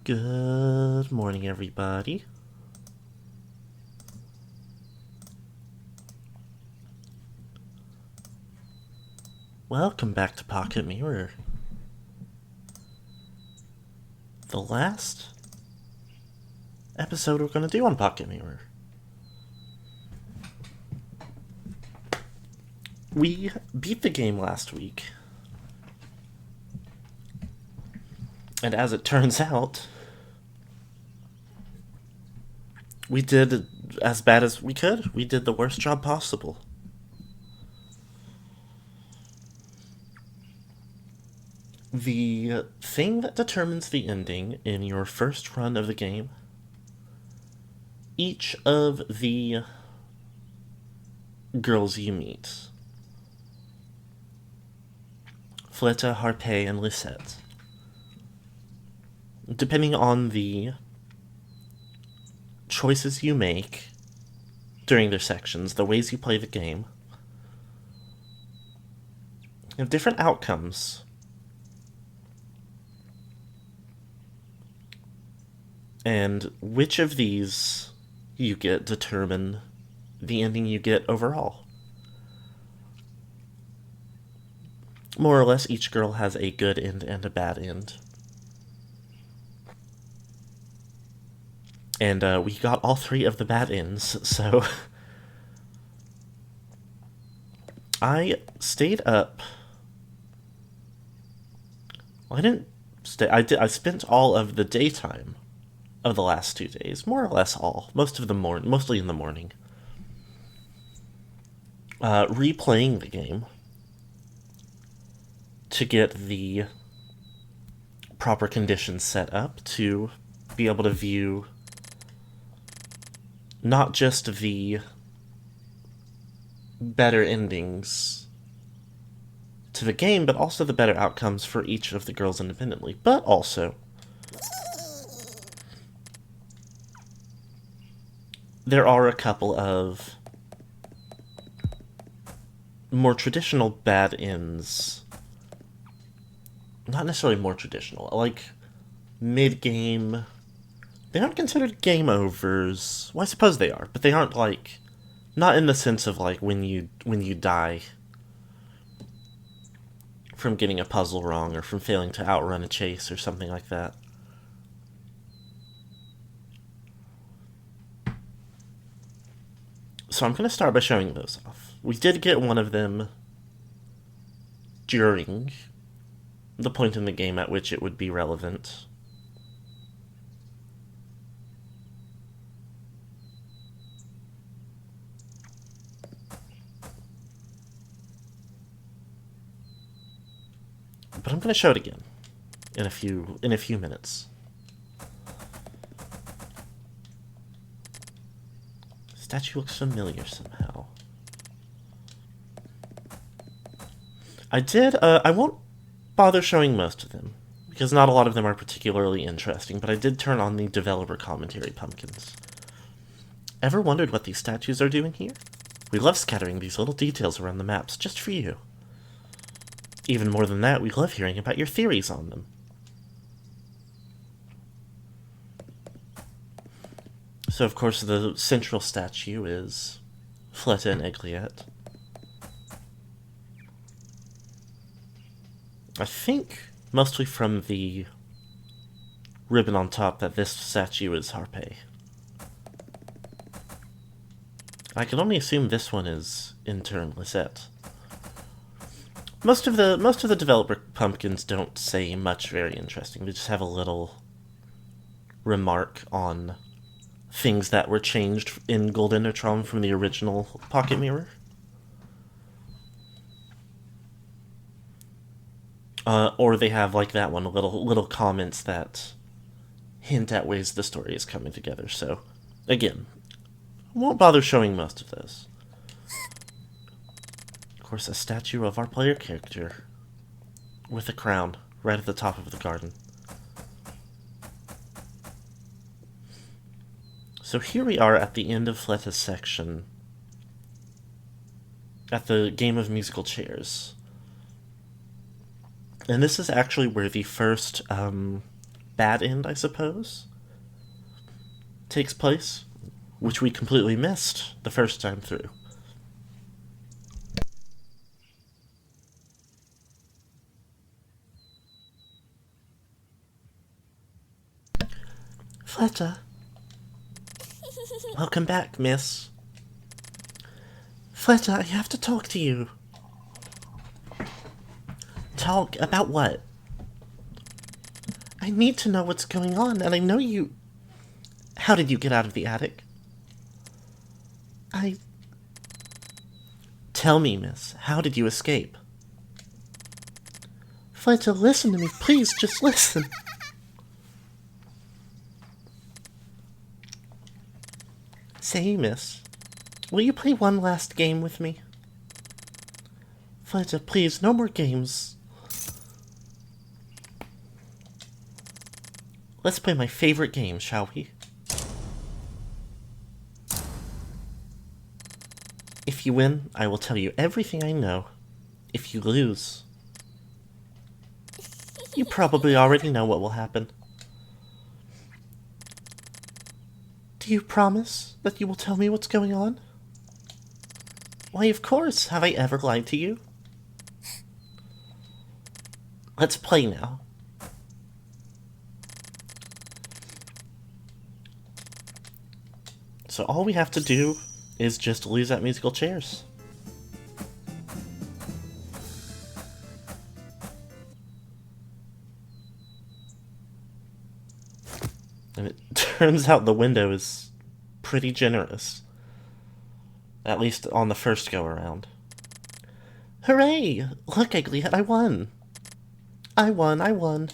Good morning, everybody. Welcome back to Pocket Mirror. The last episode we're going to do on Pocket Mirror. We beat the game last week. And as it turns out, we did as bad as we could. We did the worst job possible. The thing that determines the ending in your first run of the game, each of the girls you meet, Fleta, Harpé, and Lisette, depending on the choices you make during their sections, the ways you play the game, have different outcomes. And which of these you get determine the ending you get overall. More or less, each girl has a good end and a bad end. And we got all three of the bad ends, so I stayed up. Well, I didn't stay. I spent all of the daytime of the last 2 days, more or less all, mostly in the morning, replaying the game to get the proper conditions set up to be able to view not just the better endings to the game, but also the better outcomes for each of the girls independently. But also, there are a couple of more traditional bad ends. Not necessarily more traditional, like mid-game. They aren't considered game overs. Well, I suppose they are, but they aren't like, not in the sense of like when you die from getting a puzzle wrong or from failing to outrun a chase or something like that. So I'm going to start by showing those off. We did get one of them during the point in the game at which it would be relevant. But I'm going to show it again in a few minutes. Statue looks familiar somehow. I won't bother showing most of them, because not a lot of them are particularly interesting, but I did turn on the developer commentary pumpkins. Ever wondered what these statues are doing here? We love scattering these little details around the maps, just for you. Even more than that, we love hearing about your theories on them. So, of course, the central statue is Fleta and Egliette. I think, mostly from the ribbon on top, that this statue is Harpé. I can only assume this one is, in turn, Lisette. Most of the developer pumpkins don't say much very interesting. They just have a little remark on things that were changed in Golden Neutron from the original Pocket Mirror. Or they have, like that one, little comments that hint at ways the story is coming together. So, again, I won't bother showing most of those. Of course, a statue of our player character with a crown right at the top of the garden. So here we are at the end of Fleta's section, at the game of musical chairs. And this is actually where the first bad end, I suppose, takes place, which we completely missed the first time through. Fleta. Welcome back, miss. Fleta, I have to talk to you. Talk about what? I need to know what's going on, and I know you... How did you get out of the attic? Tell me, miss, how did you escape? Fleta, listen to me, please, just listen. Say, miss, will you play one last game with me? Fleta, please, no more games. Let's play my favorite game, shall we? If you win, I will tell you everything I know. If you lose, you probably already know what will happen. Do you promise that you will tell me what's going on? Why, of course. Have I ever lied to you? Let's play now. So all we have to do is just lose at musical chairs. And it turns out the window is pretty generous. At least on the first go-around. Hooray! Look, Egglyhead, I won! I won.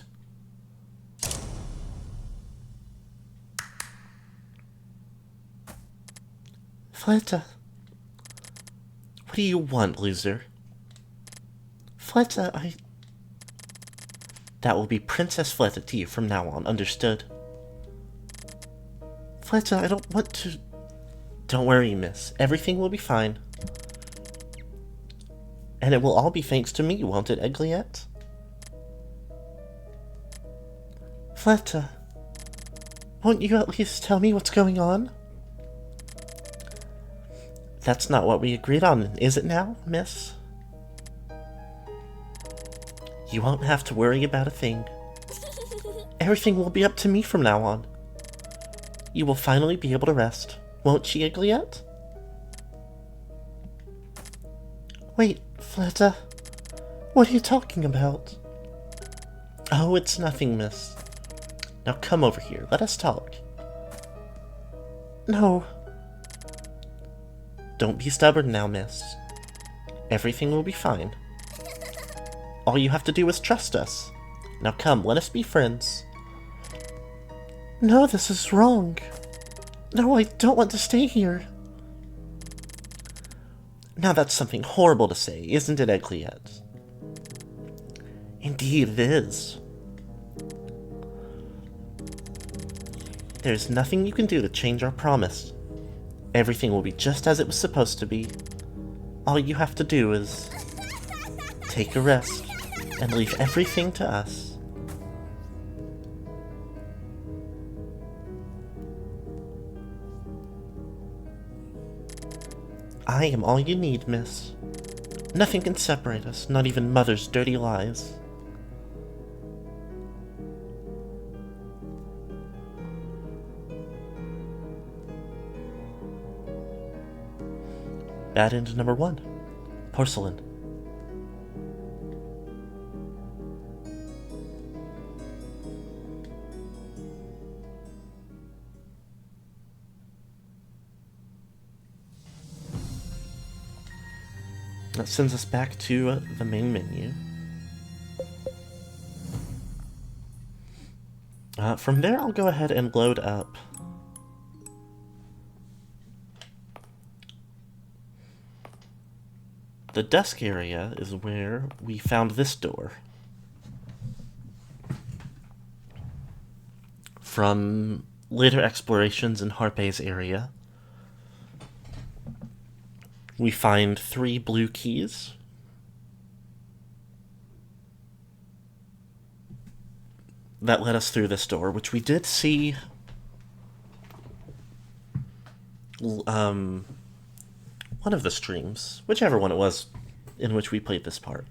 Fleta. What do you want, loser? Fleta, That will be Princess Fleta to you from now on, understood? Fleta, I don't want to... Don't worry, miss. Everything will be fine. And it will all be thanks to me, won't it, Egglyette? Fleta, won't you at least tell me what's going on? That's not what we agreed on, is it now, miss? You won't have to worry about a thing. Everything will be up to me from now on. You will finally be able to rest, won't she, Egglyette? Wait, Fleta, what are you talking about? Oh, it's nothing, miss. Now come over here, let us talk. No. Don't be stubborn now, miss. Everything will be fine. All you have to do is trust us. Now come, let us be friends. No, this is wrong. No, I don't want to stay here. Now that's something horrible to say, isn't it, Egglyette? Indeed it is. There's nothing you can do to change our promise. Everything will be just as it was supposed to be. All you have to do is take a rest and leave everything to us. I am all you need, miss. Nothing can separate us, not even Mother's dirty lies. Bad end number 1. Porcelain. That sends us back to the main menu. From there, I'll go ahead and load up the desk area is where we found this door. From later explorations in Harpy's area, we find 3 blue keys. that led us through this door, which we did see one of the streams, whichever one it was in which we played this part.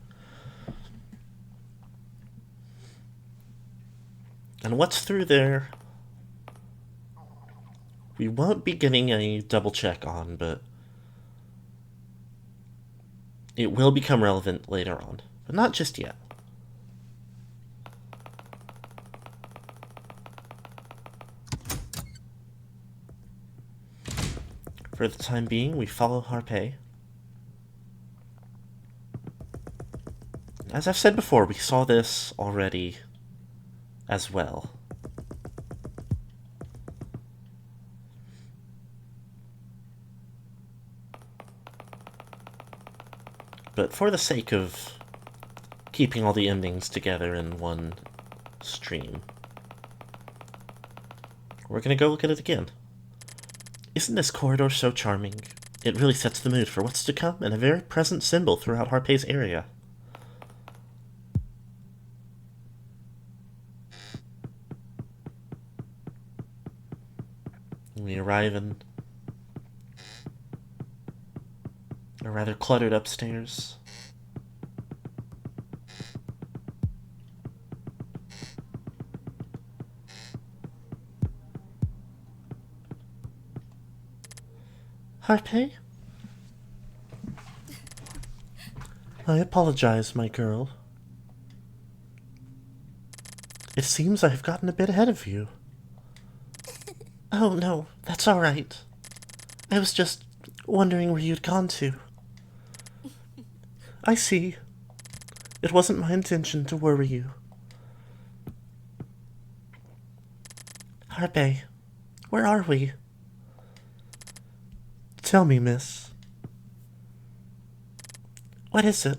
And what's through there, we won't be getting a double check on, but it will become relevant later on, but not just yet. For the time being, we follow Harpay. As I've said before, we saw this already as well. But for the sake of keeping all the endings together in one stream, we're gonna go look at it again. Isn't this corridor so charming? It really sets the mood for what's to come, and a very present symbol throughout Harpay's area. We arrive in a rather cluttered upstairs. Harpay? I apologize, my girl. It seems I've gotten a bit ahead of you. Oh, no, that's all right. I was just wondering where you'd gone to. I see. It wasn't my intention to worry you. Harpay, where are we? Tell me, miss. What is it?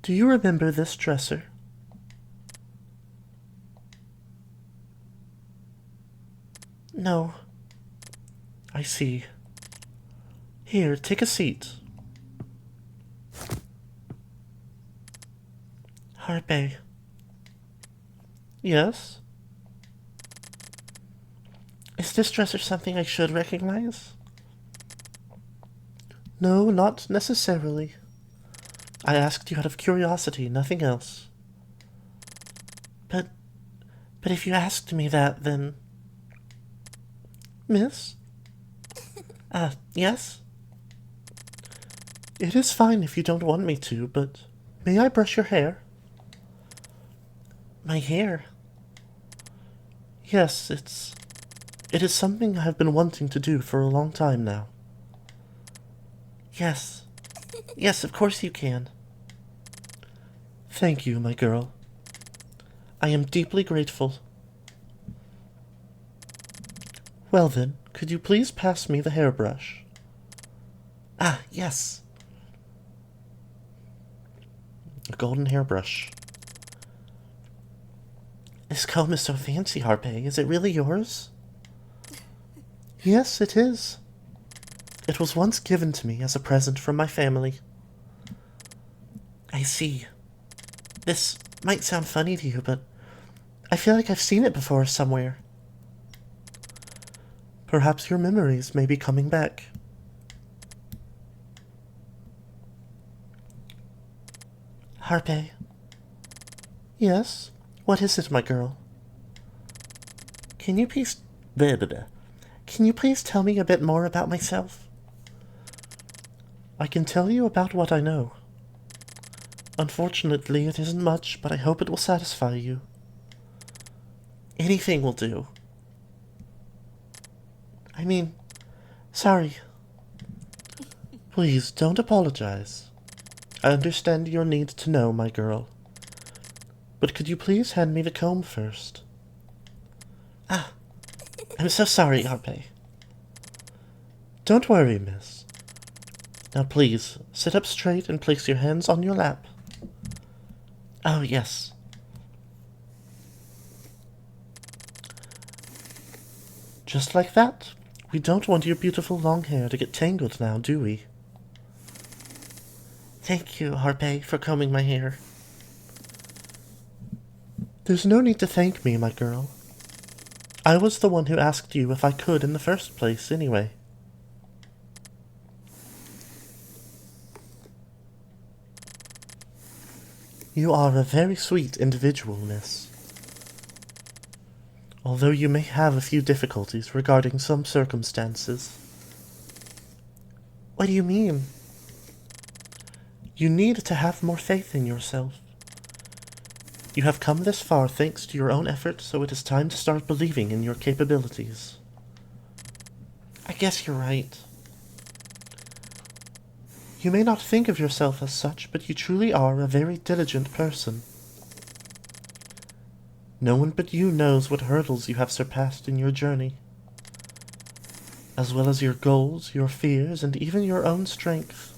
Do you remember this dresser? No. I see. Here, take a seat. Harpay. Yes? Is this dresser something I should recognize? No, not necessarily. I asked you out of curiosity, nothing else. But if you asked me that, then... Miss? Yes? It is fine if you don't want me to, but may I brush your hair? My hair? Yes, it is something I've been wanting to do for a long time now. Yes. Yes, of course you can. Thank you, my girl. I am deeply grateful. Well then, could you please pass me the hairbrush? Ah, yes. A golden hairbrush. This comb is so fancy, Harpay. Is it really yours? Yes, it is. It was once given to me as a present from my family. I see. This might sound funny to you, but I feel like I've seen it before somewhere. Perhaps your memories may be coming back. Harpay. Yes? What is it, my girl? Can you please... Can you please tell me a bit more about myself? I can tell you about what I know. Unfortunately, it isn't much, but I hope it will satisfy you. Anything will do. I mean, sorry. Please, don't apologize. I understand your need to know, my girl. But could you please hand me the comb first? Ah, I'm so sorry, Harpay. Don't worry, miss. Now please, sit up straight and place your hands on your lap. Oh, yes. Just like that. We don't want your beautiful long hair to get tangled now, do we? Thank you, Harpay, for combing my hair. There's no need to thank me, my girl. I was the one who asked you if I could in the first place, anyway. You are a very sweet individual, miss. Although you may have a few difficulties regarding some circumstances. What do you mean? You need to have more faith in yourself. You have come this far thanks to your own effort, so it is time to start believing in your capabilities. I guess you're right. You may not think of yourself as such, but you truly are a very diligent person. No one but you knows what hurdles you have surpassed in your journey, as well as your goals, your fears, and even your own strength.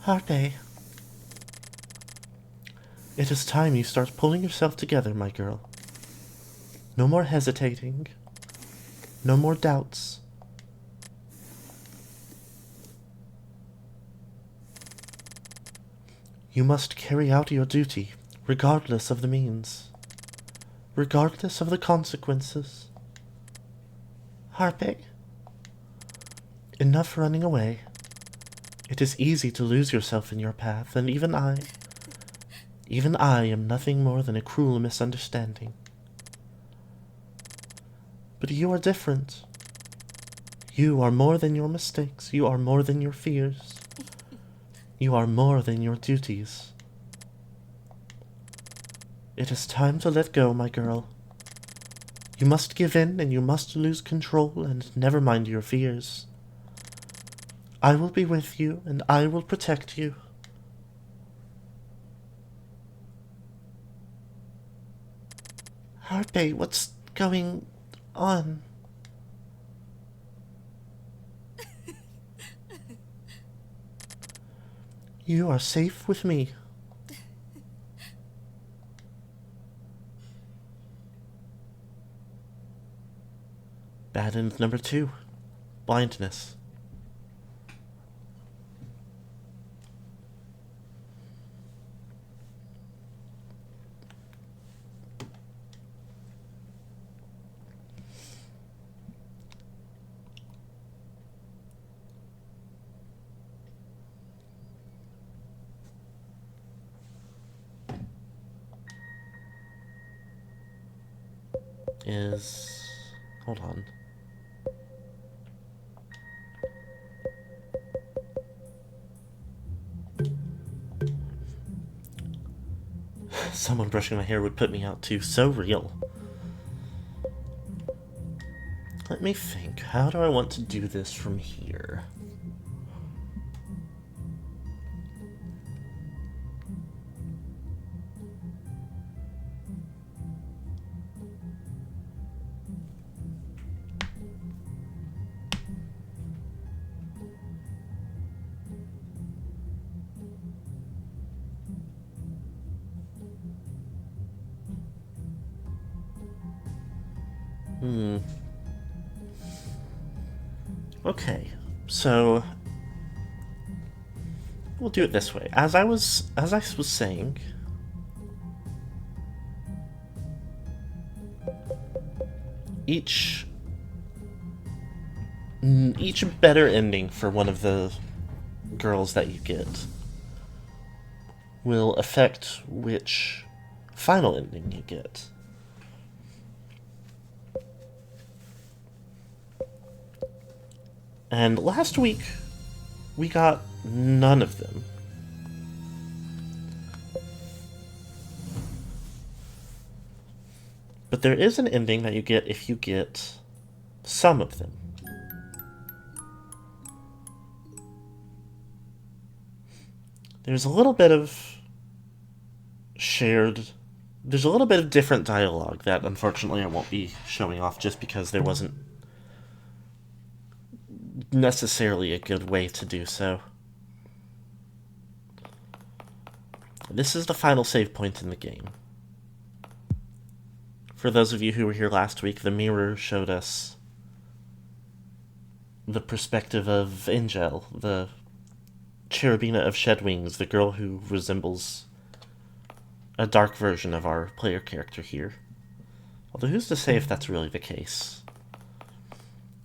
Harpe, it is time you start pulling yourself together, my girl. No more hesitating. No more doubts. You must carry out your duty, regardless of the means, regardless of the consequences. Harpe, enough running away. It is easy to lose yourself in your path, and even I am nothing more than a cruel misunderstanding. But you are different. You are more than your mistakes. You are more than your fears. You are more than your duties. It is time to let go, my girl. You must give in, and you must lose control, and never mind your fears. I will be with you, and I will protect you. Harpe, what's going on? You are safe with me. Bad end number 2. Blindness. Hold on. Someone brushing my hair would put me out too. So real. Let me think. How do I want to do this from here? Okay, so we'll do it this way. As I was saying, each better ending for one of the girls that you get will affect which final ending you get. And last week, we got none of them. But there is an ending that you get if you get some of them. There's a little bit of there's a little bit of different dialogue that unfortunately I won't be showing off just because there wasn't necessarily a good way to do so. This is the final save point in the game. For those of you who were here last week, the mirror showed us the perspective of Angel, the Cherubina of Shed Wings, the girl who resembles a dark version of our player character here. Although who's to say if that's really the case?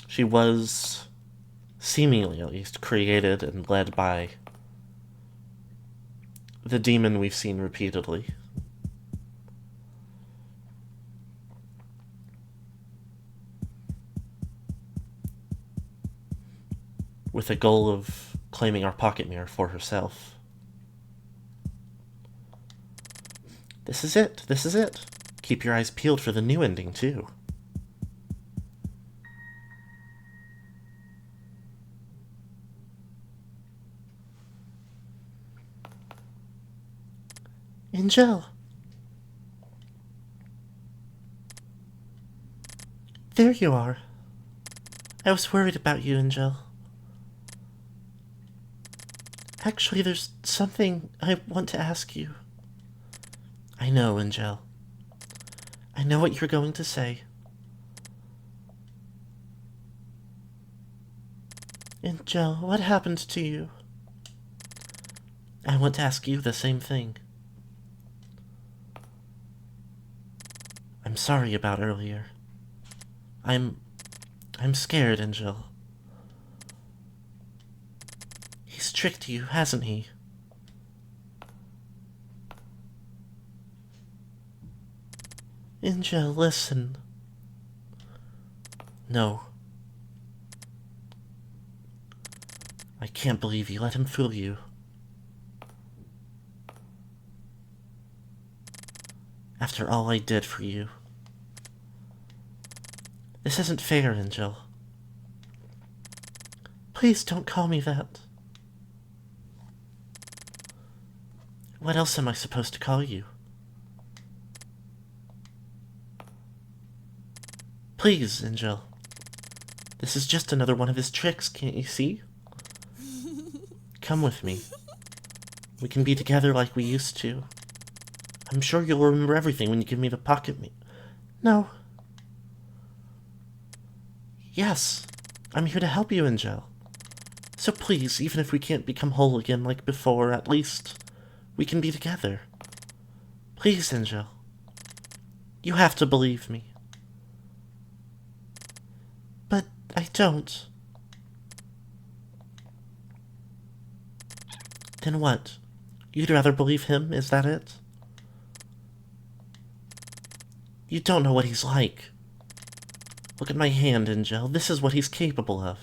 She was, seemingly at least, created and led by the demon we've seen repeatedly. With the goal of claiming our pocket mirror for herself. This is it. This is it. Keep your eyes peeled for the new ending, too. Angel. There you are. I was worried about you, Angel. Actually, there's something I want to ask you. I know, Angel. I know what you're going to say. Angel, what happened to you? I want to ask you the same thing. I'm sorry about earlier. I'm scared, Angel. He's tricked you, hasn't he? Angel, listen. No. I can't believe you let him fool you. After all I did for you. This isn't fair, Angel. Please don't call me that. What else am I supposed to call you? Please, Angel. This is just another one of his tricks, can't you see? Come with me. We can be together like we used to. I'm sure you'll remember everything when you give me the pocket mirror. No. Yes. I'm here to help you, Angel. So please, even if we can't become whole again like before, at least we can be together. Please, Angel. You have to believe me. But I don't. Then what? You'd rather believe him, is that it? You don't know what he's like. Look at my hand, Angel. This is what he's capable of.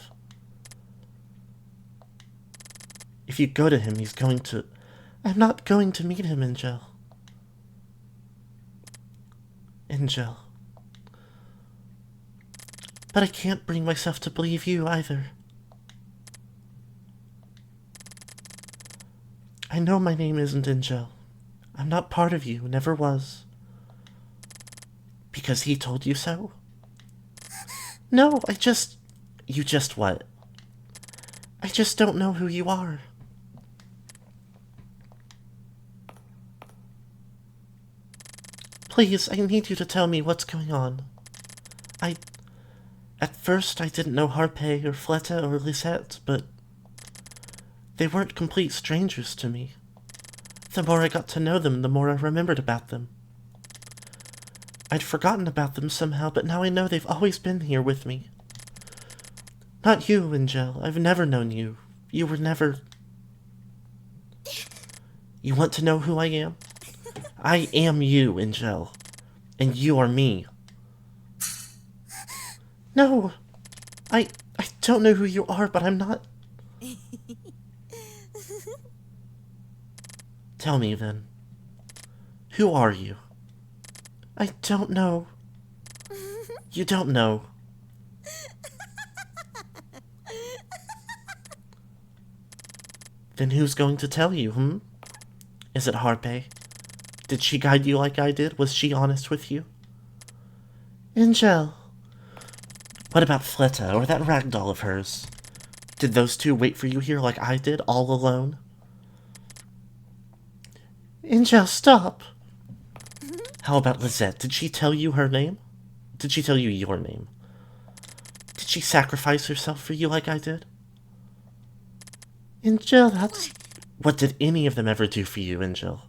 If you go to him, he's going to... I'm not going to meet him, Angel. Angel. But I can't bring myself to believe you either. I know my name isn't Angel. I'm not part of you, never was. Because he told you so? No, You just what? I just don't know who you are. Please, I need you to tell me what's going on. At first, I didn't know Harpe or Fleta or Lisette, but they weren't complete strangers to me. The more I got to know them, the more I remembered about them. I'd forgotten about them somehow, but now I know they've always been here with me. Not you, Angel. I've never known you. You were never... You want to know who I am? I am you, Angel. And you are me. No! I don't know who you are, but I'm not... Tell me, then. Who are you? I don't know. You don't know. Then who's going to tell you, Is it Harpe? Did she guide you like I did? Was she honest with you? Angel. What about Fleta, or that ragdoll of hers? Did those two wait for you here like I did, all alone? Angel, stop! How about Lisette? Did she tell you her name? Did she tell you your name? Did she sacrifice herself for you like I did? Angel, that's... What did any of them ever do for you, Angel?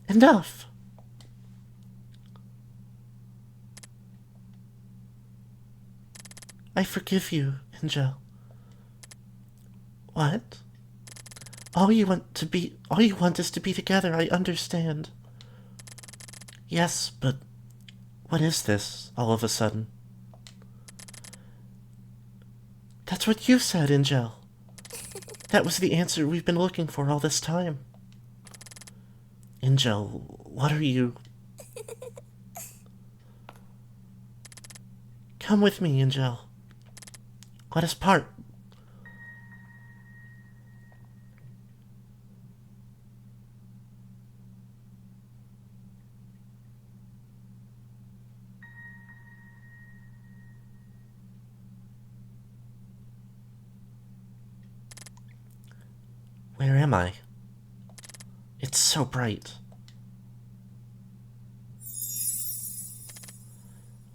Enough! I forgive you, Angel. What? All you want is to be together, I understand. Yes, but what is this, all of a sudden? That's what you said, Angel. That was the answer we've been looking for all this time. Angel, what are you... Come with me, Angel. Let us part. Where am I? It's so bright.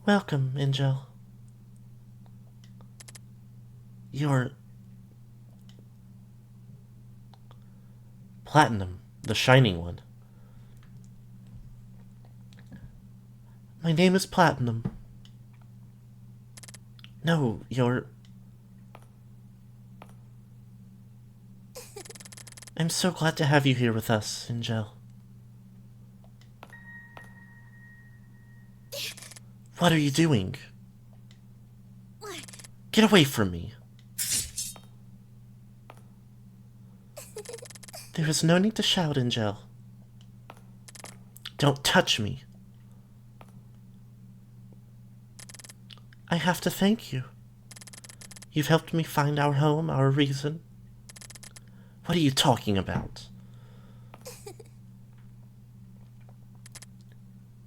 Welcome, Angel. You're... Platinum, the shining one. My name is Platinum. No, you're... I'm so glad to have you here with us, Angel. What are you doing? Get away from me. There is no need to shout, Angel. Don't touch me. I have to thank you. You've helped me find our home, our reason. What are you talking about?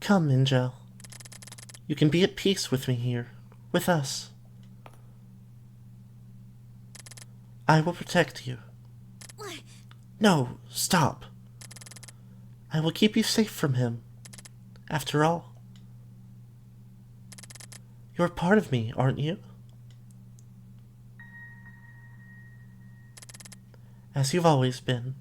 Come, Angel. You can be at peace with me here, with us. I will protect you. No, stop. I will keep you safe from him. After all, you're part of me, aren't you? As you've always been.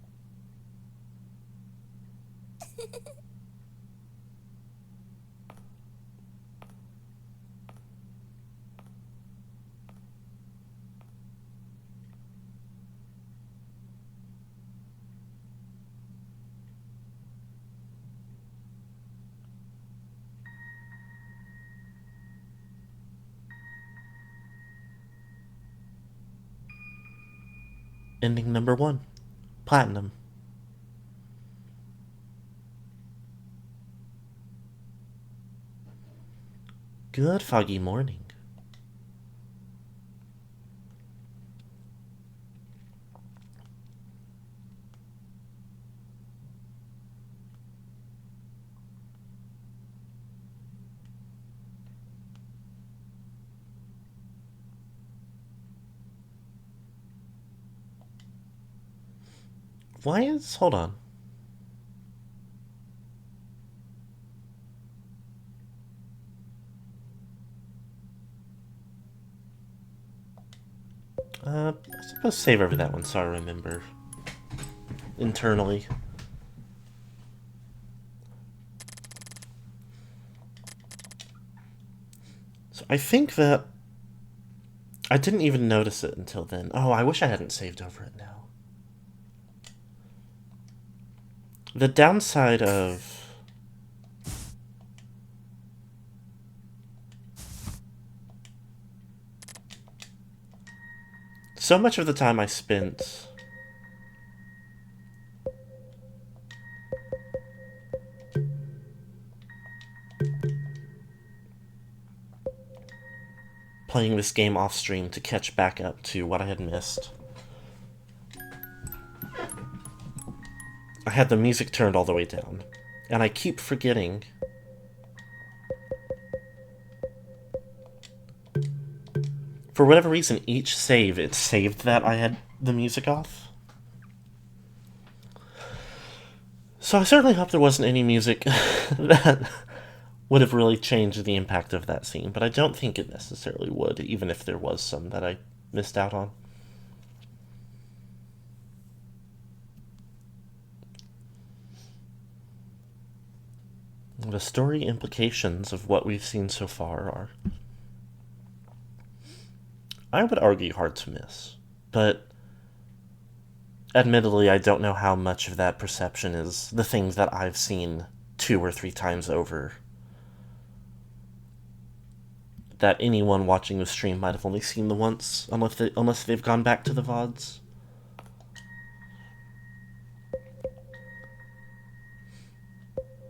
Ending number 1. Platinum. Good foggy morning. Hold on. I suppose save over that one so I remember internally. So I think that I didn't even notice it until then. Oh, I wish I hadn't saved over it now. The downside of... so much of the time I spent playing this game off stream to catch back up to what I had missed. I had the music turned all the way down, and I keep forgetting for whatever reason each save it saved that I had the music off. So I certainly hope there wasn't any music that would have really changed the impact of that scene, but I don't think it necessarily would, even if there was some that I missed out on. The story implications of what we've seen so far are, I would argue, hard to miss. But admittedly, I don't know how much of that perception is the things that I've seen 2 or 3 times over, that anyone watching the stream might have only seen the once, unless they've gone back to the VODs.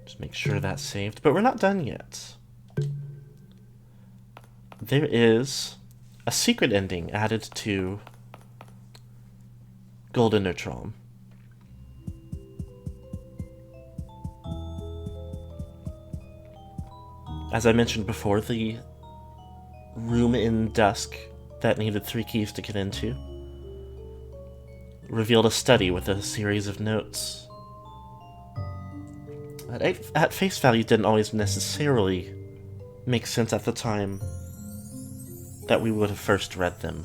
Just make sure that's saved. But we're not done yet. There is a secret ending added to Golden Neutron. As I mentioned before, the room in Dusk that needed 3 keys to get into revealed a study with a series of notes that at face value didn't always necessarily make sense at the time that we would have first read them.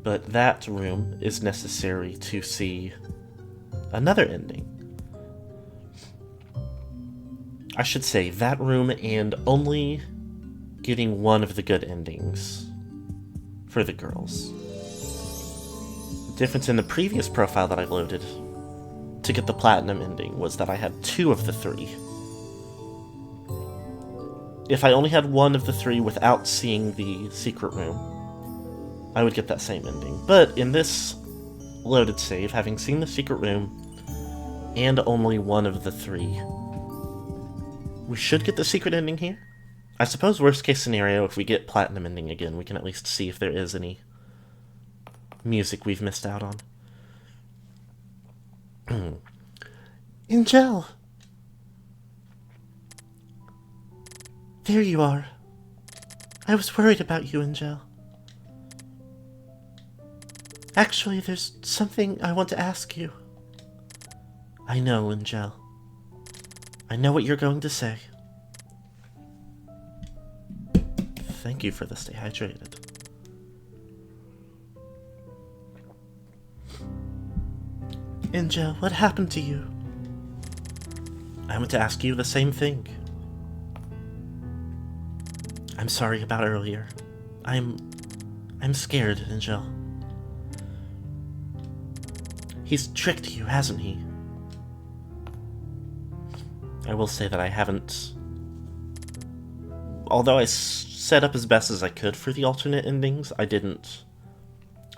But that room is necessary to see another ending. I should say, that room and only getting one of the good endings for the girls. The difference in the previous profile that I loaded to get the platinum ending was that I had 2 of the 3. If I only had 1 of the 3 without seeing the secret room, I would get that same ending. But in this loaded save, having seen the secret room and only 1 of the 3, we should get the secret ending here. I suppose worst case scenario, if we get platinum ending again, we can at least see if there is any music we've missed out on. Angel! There you are. I was worried about you, Angel. Actually, there's something I want to ask you. I know, Angel. I know what you're going to say. Thank you for the stay hydrated. Angel, what happened to you? I want to ask you the same thing. I'm sorry about earlier. I'm scared, Angel. He's tricked you, hasn't he? I will say that I haven't... Although I set up as best as I could for the alternate endings, I didn't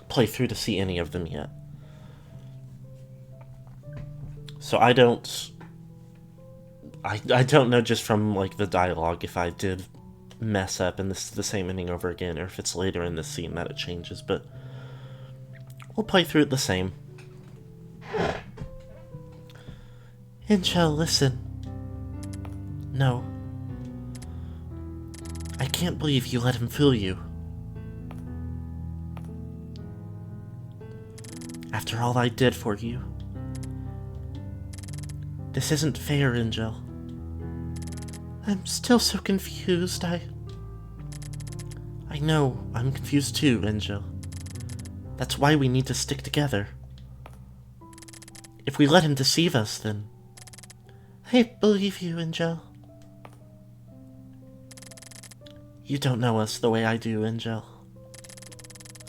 play through to see any of them yet. So I don't know just from, like, the dialogue if I did mess up and this is the same ending over again, or if it's later in the scene that it changes, but we'll play through it the same. Angel, listen. No. I can't believe you let him fool you. After all I did for you. This isn't fair, Angel. I'm still so confused. I know, I'm confused too, Angel. That's why we need to stick together. If we let him deceive us, then... I believe you, Angel. You don't know us the way I do, Angel.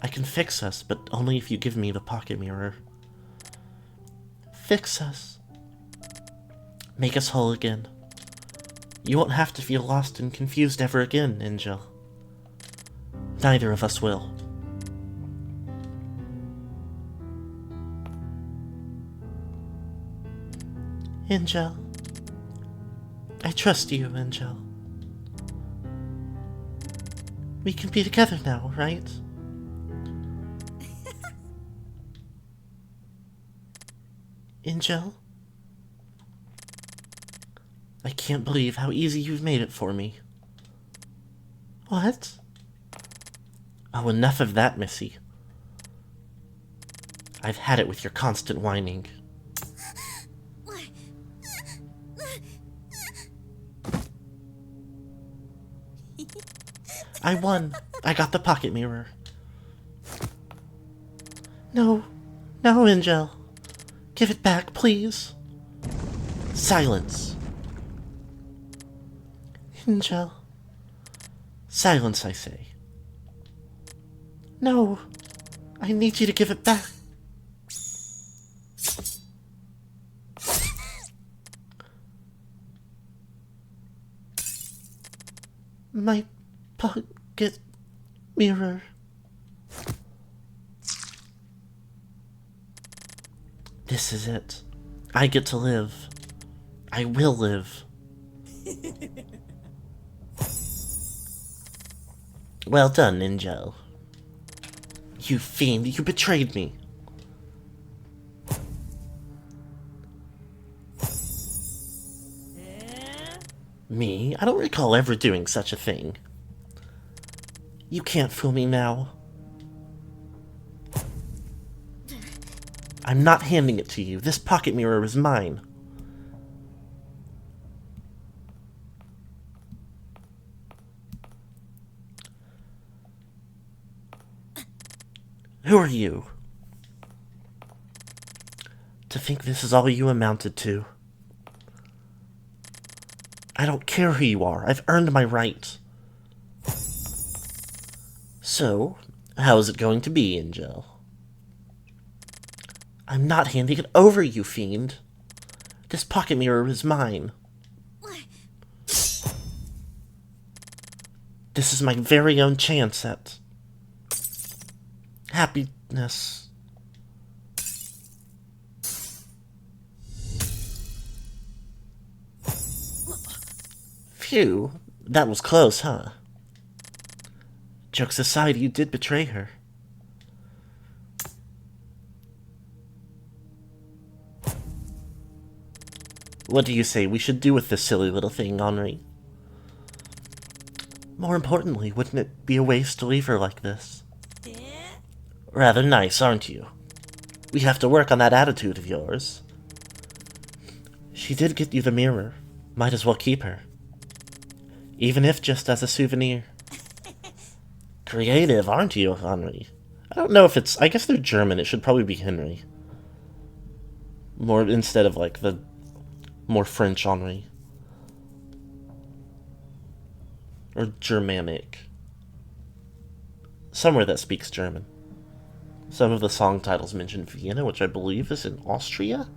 I can fix us, but only if you give me the pocket mirror. Fix us. Make us whole again. You won't have to feel lost and confused ever again, Angel. Neither of us will. Angel. I trust you, Angel. We can be together now, right? Angel? I can't believe how easy you've made it for me. What? Oh, enough of that, Missy. I've had it with your constant whining. I won. I got the pocket mirror. No. No, Angel. Give it back, please. Silence. Angel. Silence, I say. No. I need you to give it back. My pocket mirror. This is it. I get to live. I will live. Well done, Angel. You fiend, you betrayed me. Me? I don't recall ever doing such a thing. You can't fool me now. I'm not handing it to you. This pocket mirror is mine. Who are you? To think this is all you amounted to. I don't care who you are. I've earned my right. So, how is it going to be, Angel? I'm not handing it over, you fiend. This pocket mirror is mine. This is my very own chance at happiness. Phew, that was close, huh? Jokes aside, you did betray her. What do you say we should do with this silly little thing, Henri? More importantly, wouldn't it be a waste to leave her like this? Rather nice, aren't you? We have to work on that attitude of yours. She did get you the mirror. Might as well keep her. Even if just as a souvenir. Creative, aren't you, Henri? I don't know if it's... I guess they're German. It should probably be Henry. More instead of, like, the more French Henri. Or Germanic. Somewhere that speaks German. Some of the song titles mention Vienna, which I believe is in Austria?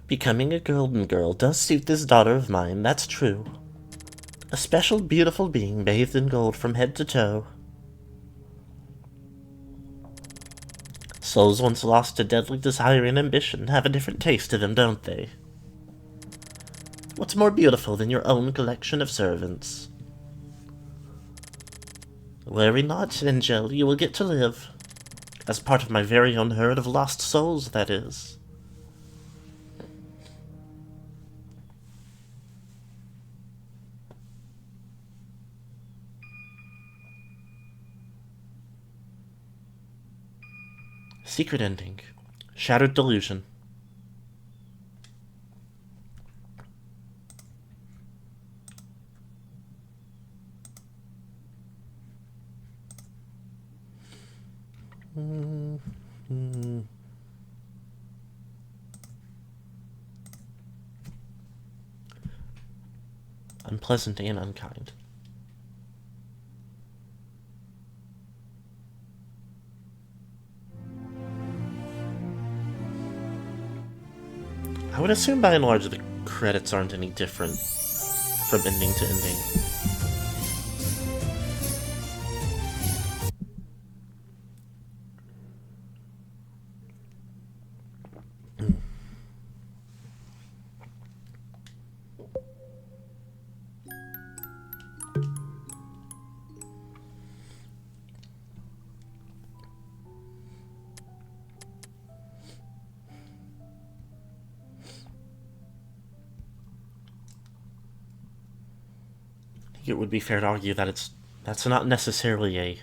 Becoming a golden girl does suit this daughter of mine, that's true. A special, beautiful being bathed in gold from head to toe. Souls once lost to deadly desire and ambition have a different taste to them, don't they? What's more beautiful than your own collection of servants? Worry not, Angel, you will get to live. As part of my very own herd of lost souls, that is. Secret ending. Shattered delusion. Unpleasant and unkind. I would assume by and large the credits aren't any different from ending to ending. It would be fair to argue that that's not necessarily a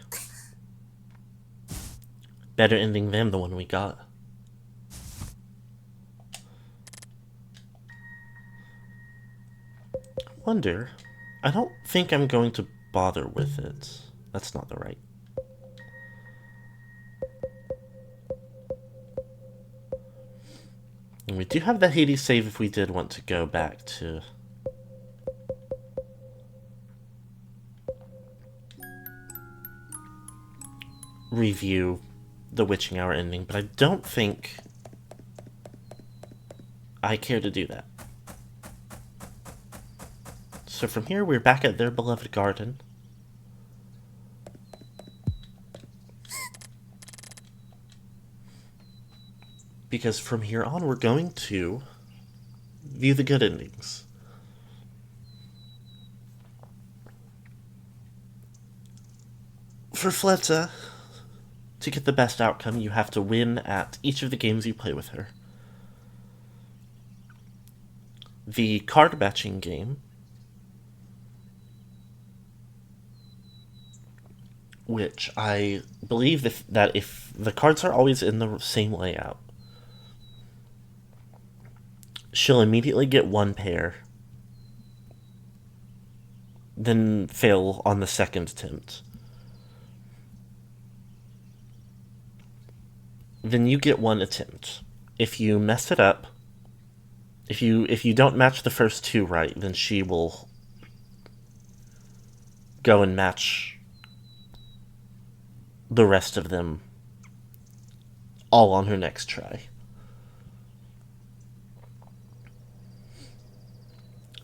better ending than the one we got. Wonder, I don't think I'm going to bother with it. that's not the right. And we do have the Hades save if we did want to go back to... review the Witching Hour ending, but I don't think I care to do that. So from here, we're back at their beloved garden. Because from here on, we're going to view the good endings. For Fleta, to get the best outcome, you have to win at each of the games you play with her. The card matching game, which I believe that if the cards are always in the same layout, she'll immediately get one pair, then fail on the second attempt. Then you get one attempt. If you mess it up, if you don't match the first two right, then she will go and match the rest of them all on her next try.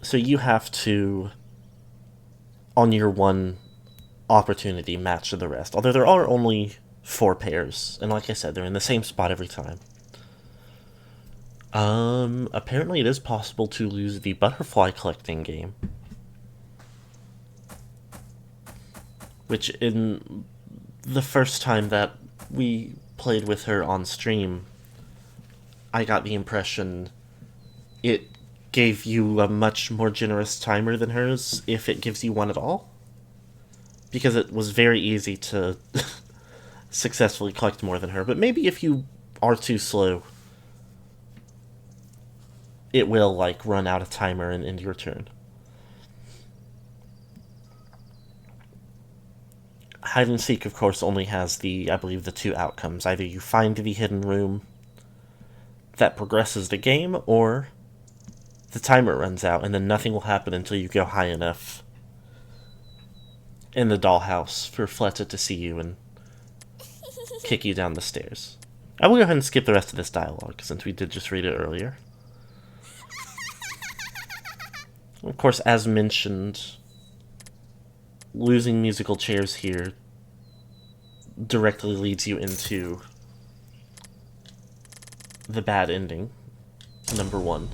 So you have to, on your one opportunity, match the rest. Although there are only 4 pairs, and like I said, they're in the same spot every time. Apparently it is possible to lose the butterfly collecting game. Which, in the first time that we played with her on stream, I got the impression it gave you a much more generous timer than hers, if it gives you one at all. Because it was very easy to successfully collect more than her. But maybe if you are too slow, it will, like, run out of timer and end your turn. Hide and Seek, of course, only has I believe, the 2 outcomes. Either you find the hidden room that progresses the game, or the timer runs out, and then nothing will happen until you go high enough in the dollhouse for Fleta to see you and kick you down the stairs. I will go ahead and skip the rest of this dialogue, since we did just read it earlier. Of course, as mentioned, losing musical chairs here directly leads you into the bad ending, number 1.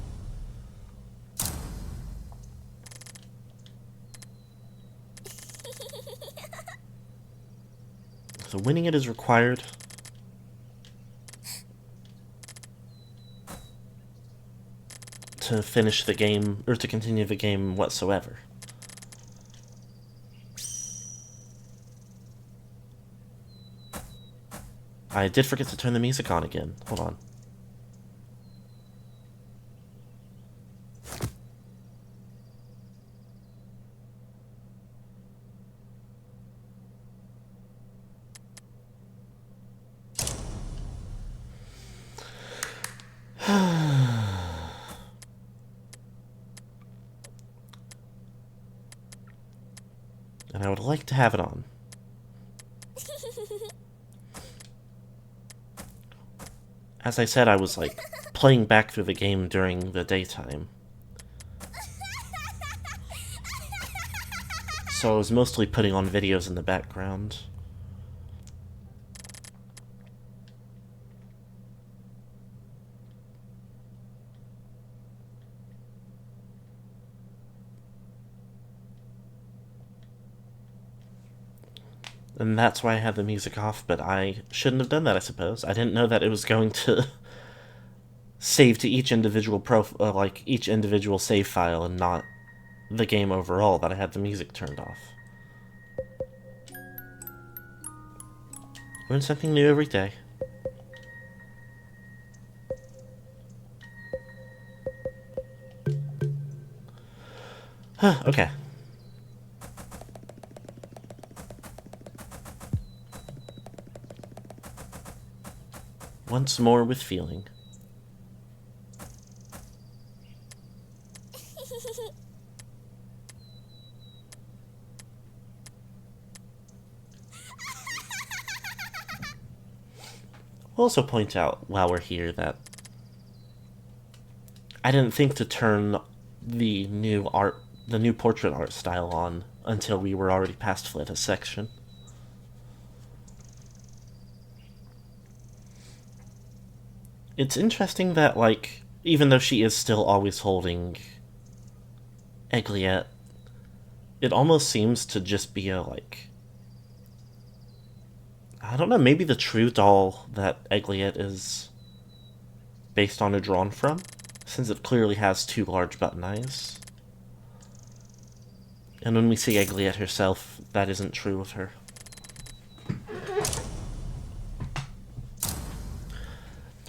So winning it is required. To finish the game, or to continue the game whatsoever. I did forget to turn the music on again. Hold on. And I would like to have it on. As I said, I was, like, playing back through the game during the daytime. So I was mostly putting on videos in the background. And that's why I had the music off, but I shouldn't have done that, I suppose. I didn't know that it was going to save to each individual each individual save file and not the game overall, that I had the music turned off. Learn something new every day. Okay. once more with feeling. We'll also point out while we're here that I didn't think to turn the new portrait art style on until we were already past Fletta's section. It's interesting that, like, even though she is still always holding Egliette, it almost seems to just be a, like, I don't know, maybe the true doll that Egliette is based on or drawn from, since it clearly has two large button eyes. And when we see Egliette herself, that isn't true of her.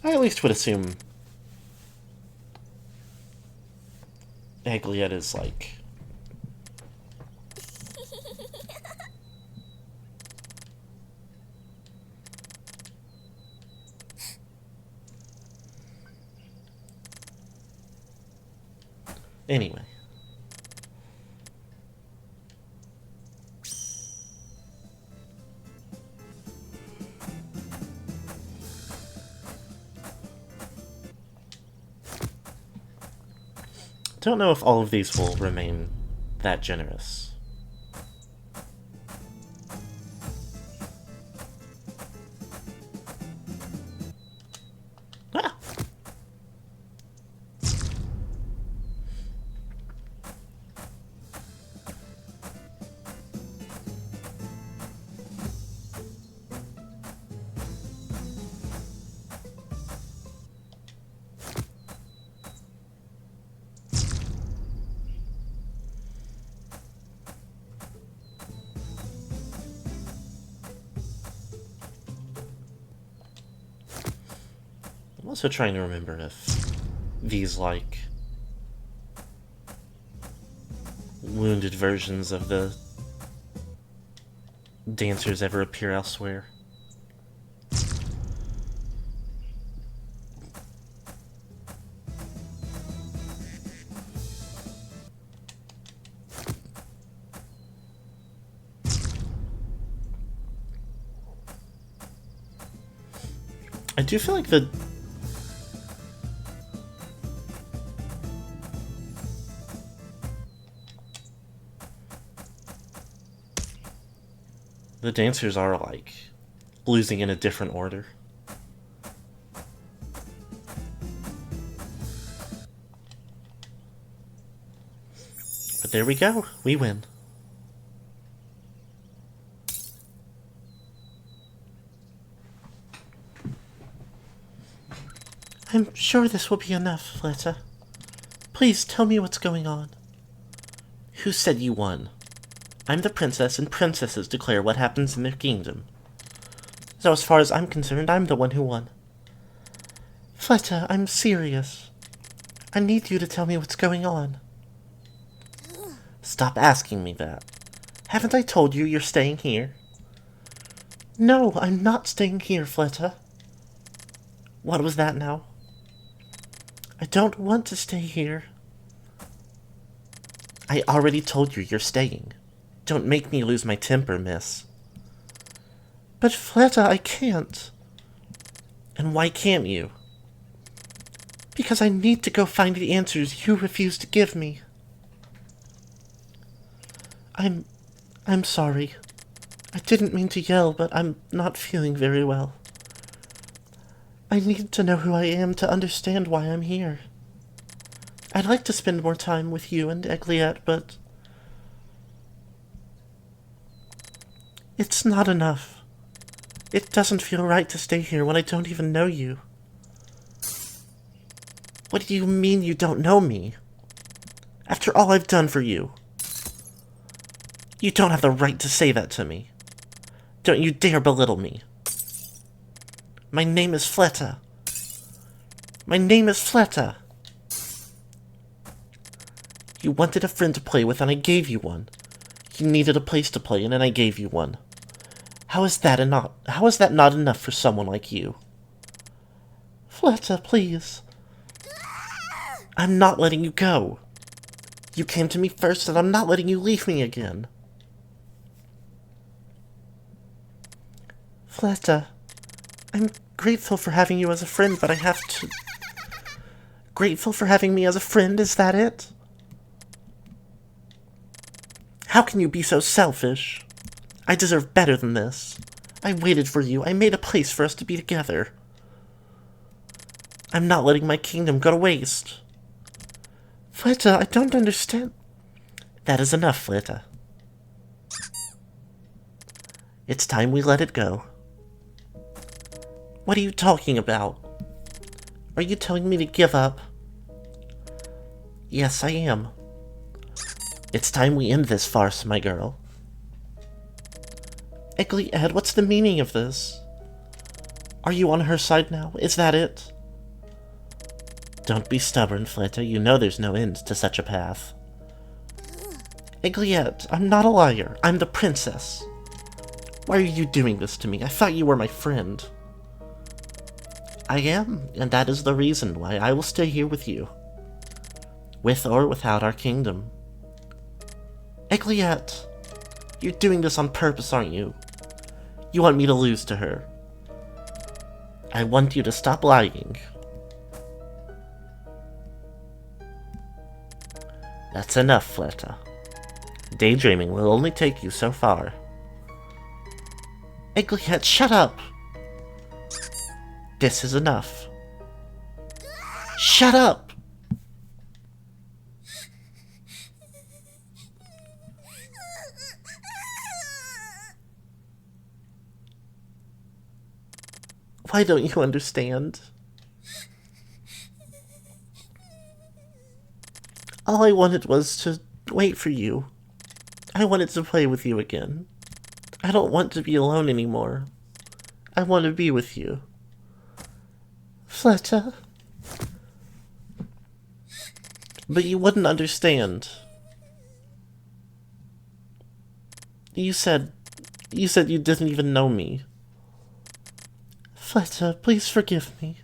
I at least would assume Egliette is, like, anyway. Don't know if all of these will remain that generous. Ah! I'm also trying to remember if these, like, wounded versions of the dancers ever appear elsewhere. I do feel like the dancers are, like, losing in a different order. But there we go. We win. I'm sure this will be enough, Fletta. Please tell me what's going on. Who said you won? I'm the princess, and princesses declare what happens in their kingdom. So as far as I'm concerned, I'm the one who won. Fletta, I'm serious. I need you to tell me what's going on. Stop asking me that. Haven't I told you you're staying here? No, I'm not staying here, Fletta. What was that now? I don't want to stay here. I already told you you're staying. Don't make me lose my temper, miss. But Fletta, I can't. And why can't you? Because I need to go find the answers you refuse to give me. I'm sorry. I didn't mean to yell, but I'm not feeling very well. I need to know who I am to understand why I'm here. I'd like to spend more time with you and Egliette, but it's not enough. It doesn't feel right to stay here when I don't even know you. What do you mean you don't know me? After all I've done for you. You don't have the right to say that to me. Don't you dare belittle me. My name is Fletta. My name is Fletta. You wanted a friend to play with, and I gave you one. You needed a place to play in, and I gave you one. How is that not enough for someone like you? Fleta, please. I'm not letting you go. You came to me first, and I'm not letting you leave me again. Fleta, I'm grateful for having you as a friend, but I have to... Grateful for having me as a friend, is that it? How can you be so selfish? I deserve better than this. I waited for you. I made a place for us to be together. I'm not letting my kingdom go to waste. Fleta, I don't understand. That is enough, Fleta. It's time we let it go. What are you talking about? Are you telling me to give up? Yes, I am. It's time we end this farce, my girl. Eggly Ed, what's the meaning of this? Are you on her side now? Is that it? Don't be stubborn, Fleta. You know there's no end to such a path. Eggly Ed, I'm not a liar. I'm the princess. Why are you doing this to me? I thought you were my friend. I am, and that is the reason why I will stay here with you. With or without our kingdom. Egglyette, you're doing this on purpose, aren't you? You want me to lose to her. I want you to stop lying. That's enough, Fleta. Daydreaming will only take you so far. Egglyette, shut up! This is enough. Shut up! Why don't you understand? All I wanted was to wait for you. I wanted to play with you again. I don't want to be alone anymore. I want to be with you. Fleta. But you wouldn't understand. You said you didn't even know me. Fleta, please forgive me.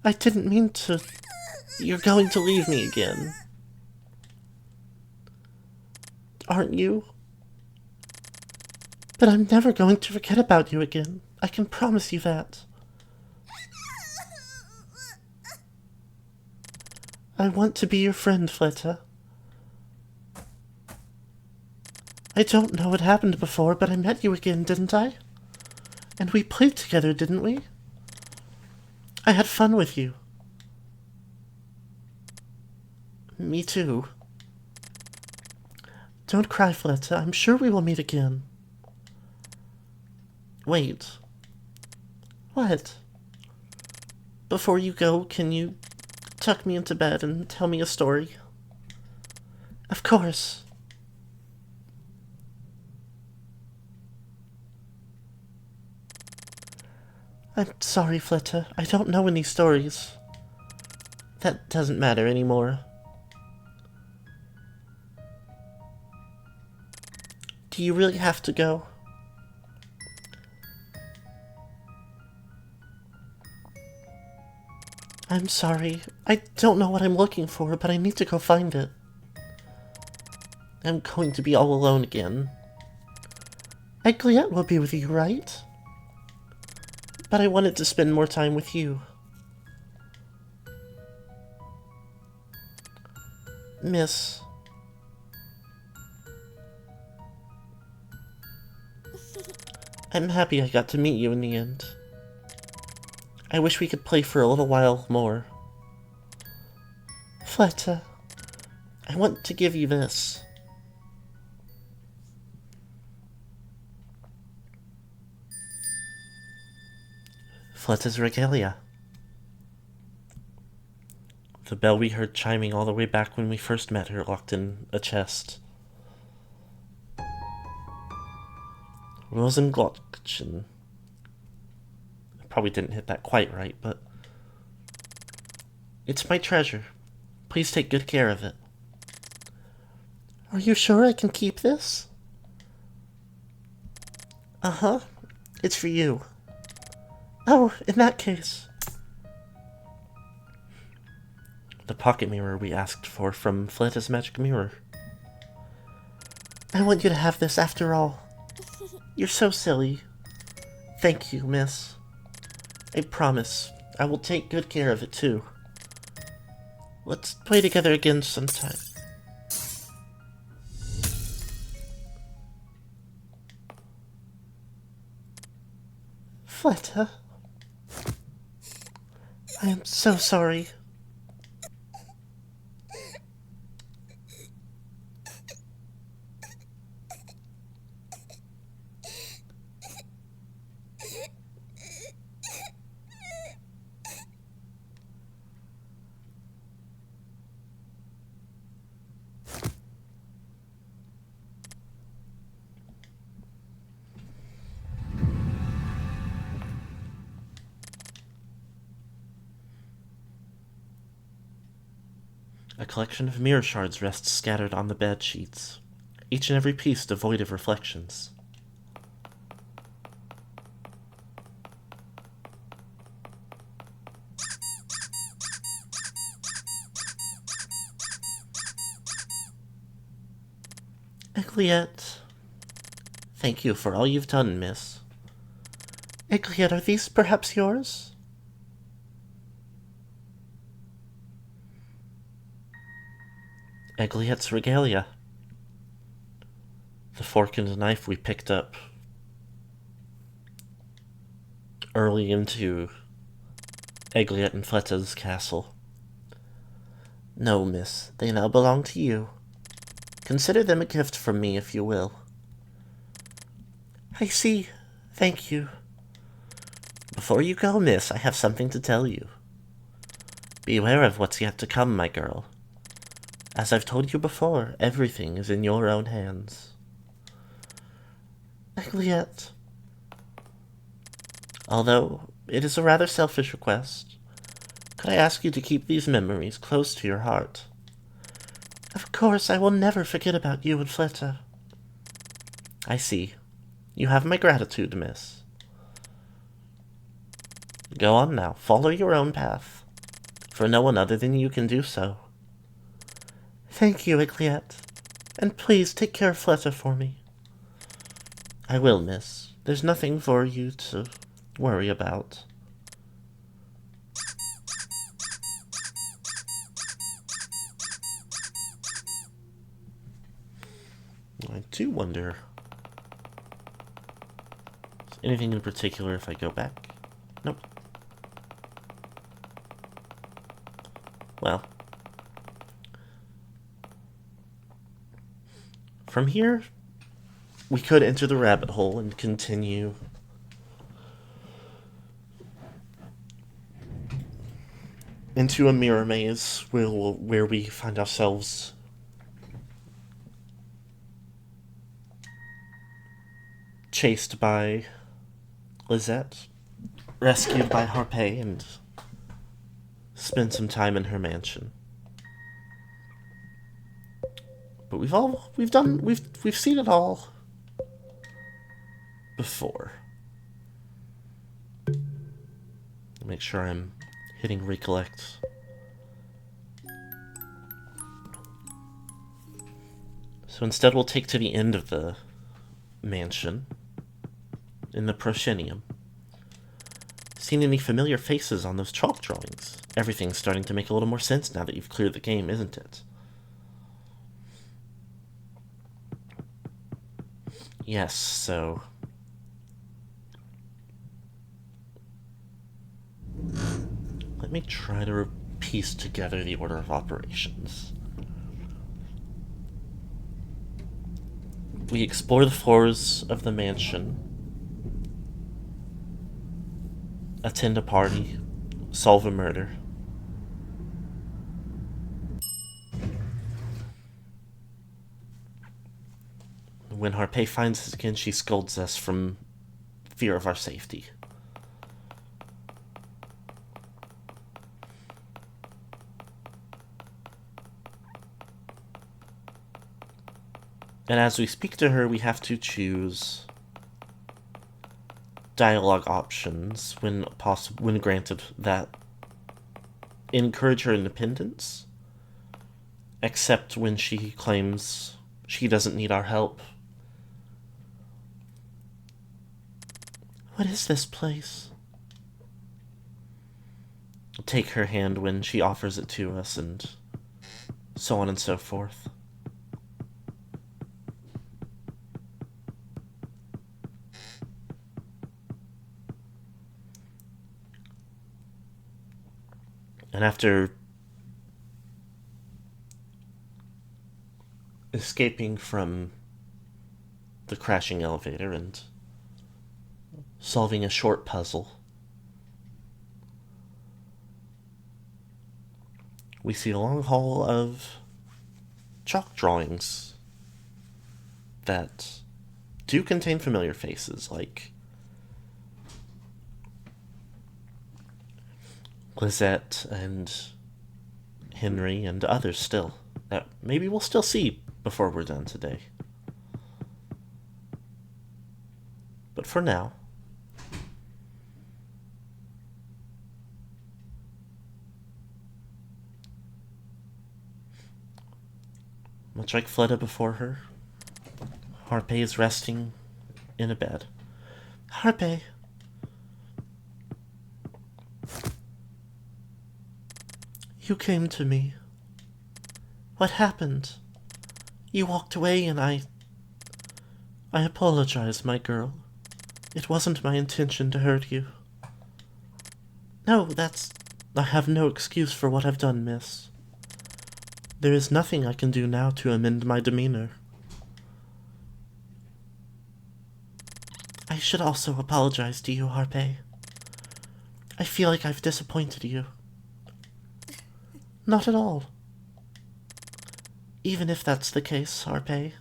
I didn't mean to... You're going to leave me again. Aren't you? But I'm never going to forget about you again. I can promise you that. I want to be your friend, Fleta. I don't know what happened before, but I met you again, didn't I? And we played together, didn't we? I had fun with you. Me too. Don't cry, Fleta. I'm sure we will meet again. Wait. What? Before you go, can you tuck me into bed and tell me a story? Of course. I'm sorry, Fleta. I don't know any stories. That doesn't matter anymore. Do you really have to go? I'm sorry. I don't know what I'm looking for, but I need to go find it. I'm going to be all alone again. Egglyette will be with you, right? But I wanted to spend more time with you. Miss. I'm happy I got to meet you in the end. I wish we could play for a little while more. Fleta, I want to give you this. Fleta's regalia. The bell we heard chiming all the way back when we first met her locked in a chest. Rosenglockchen. I probably didn't hit that quite right, but... It's my treasure. Please take good care of it. Are you sure I can keep this? Uh-huh. It's for you. Oh, in that case. The pocket mirror we asked for from Fletta's magic mirror. I want you to have this after all. You're so silly. Thank you, miss. I promise I will take good care of it too. Let's play together again sometime. Fletta. I am so sorry. A collection of mirror shards rests scattered on the bed sheets, each and every piece devoid of reflections. Egliette. Thank you for all you've done, miss. Egliette, are these perhaps yours? Egliette's regalia. The fork and knife we picked up early into Egliette and Fletta's castle. No, miss, they now belong to you. Consider them a gift from me, if you will. I see. Thank you. Before you go, miss, I have something to tell you. Beware of what's yet to come, my girl. As I've told you before, everything is in your own hands. Egliette. Although it is a rather selfish request, could I ask you to keep these memories close to your heart? Of course, I will never forget about you and Fletta. I see. You have my gratitude, miss. Go on now, follow your own path, for no one other than you can do so. Thank you, Egliette, and please take care of Fletta for me. I will, miss. There's nothing for you to worry about. I do wonder, is anything in particular if I go back? Nope. Well, from here, we could enter the rabbit hole and continue into a mirror maze where we find ourselves chased by Lisette, rescued by Harpé, and spend some time in her mansion. But we've seen it all before. Make sure I'm hitting recollect. So instead we'll take to the end of the mansion in the proscenium. Seen any familiar faces on those chalk drawings? Everything's starting to make a little more sense now that you've cleared the game, isn't it? Yes, so let me try to piece together the order of operations. We explore the floors of the mansion, attend a party, solve a murder. When Harpé finds us again, she scolds us from fear of our safety. And as we speak to her, we have to choose dialogue options when granted that encourage her independence, except when she claims she doesn't need our help. What is this place? Take her hand when she offers it to us, and so on and so forth. And after escaping from the crashing elevator and solving a short puzzle, we see a long hall of chalk drawings that do contain familiar faces, like Lizette and Henry and others still, that maybe we'll still see before we're done today. But for now, much like Fleda before her, Harpe is resting in a bed. Harpe! You came to me. What happened? You walked away and I apologize, my girl. It wasn't my intention to hurt you. No, I have no excuse for what I've done, miss. There is nothing I can do now to amend my demeanor. I should also apologize to you, Harpe. I feel like I've disappointed you. Not at all. Even if that's the case, Harpe,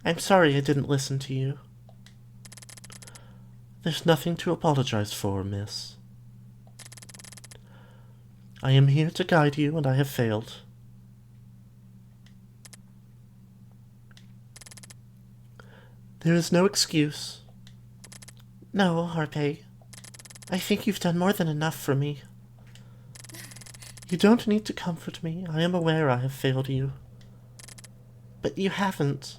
I'm sorry I didn't listen to you. There's nothing to apologize for, miss. I am here to guide you, and I have failed. There is no excuse. No, Harpe. I think you've done more than enough for me. You don't need to comfort me. I am aware I have failed you. But you haven't.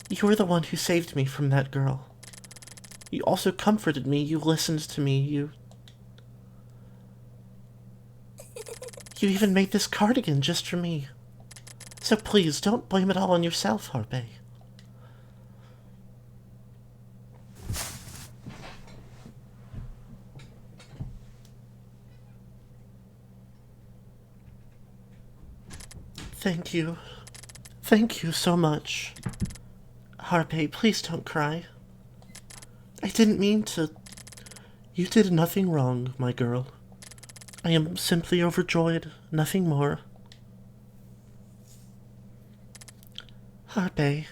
You were the one who saved me from that girl. You also comforted me. You listened to me. You even made this cardigan just for me. So please, don't blame it all on yourself, Harpe. Thank you. Thank you so much. Harpe, please don't cry. I didn't mean to. You did nothing wrong, my girl. I am simply overjoyed, nothing more. Harpe,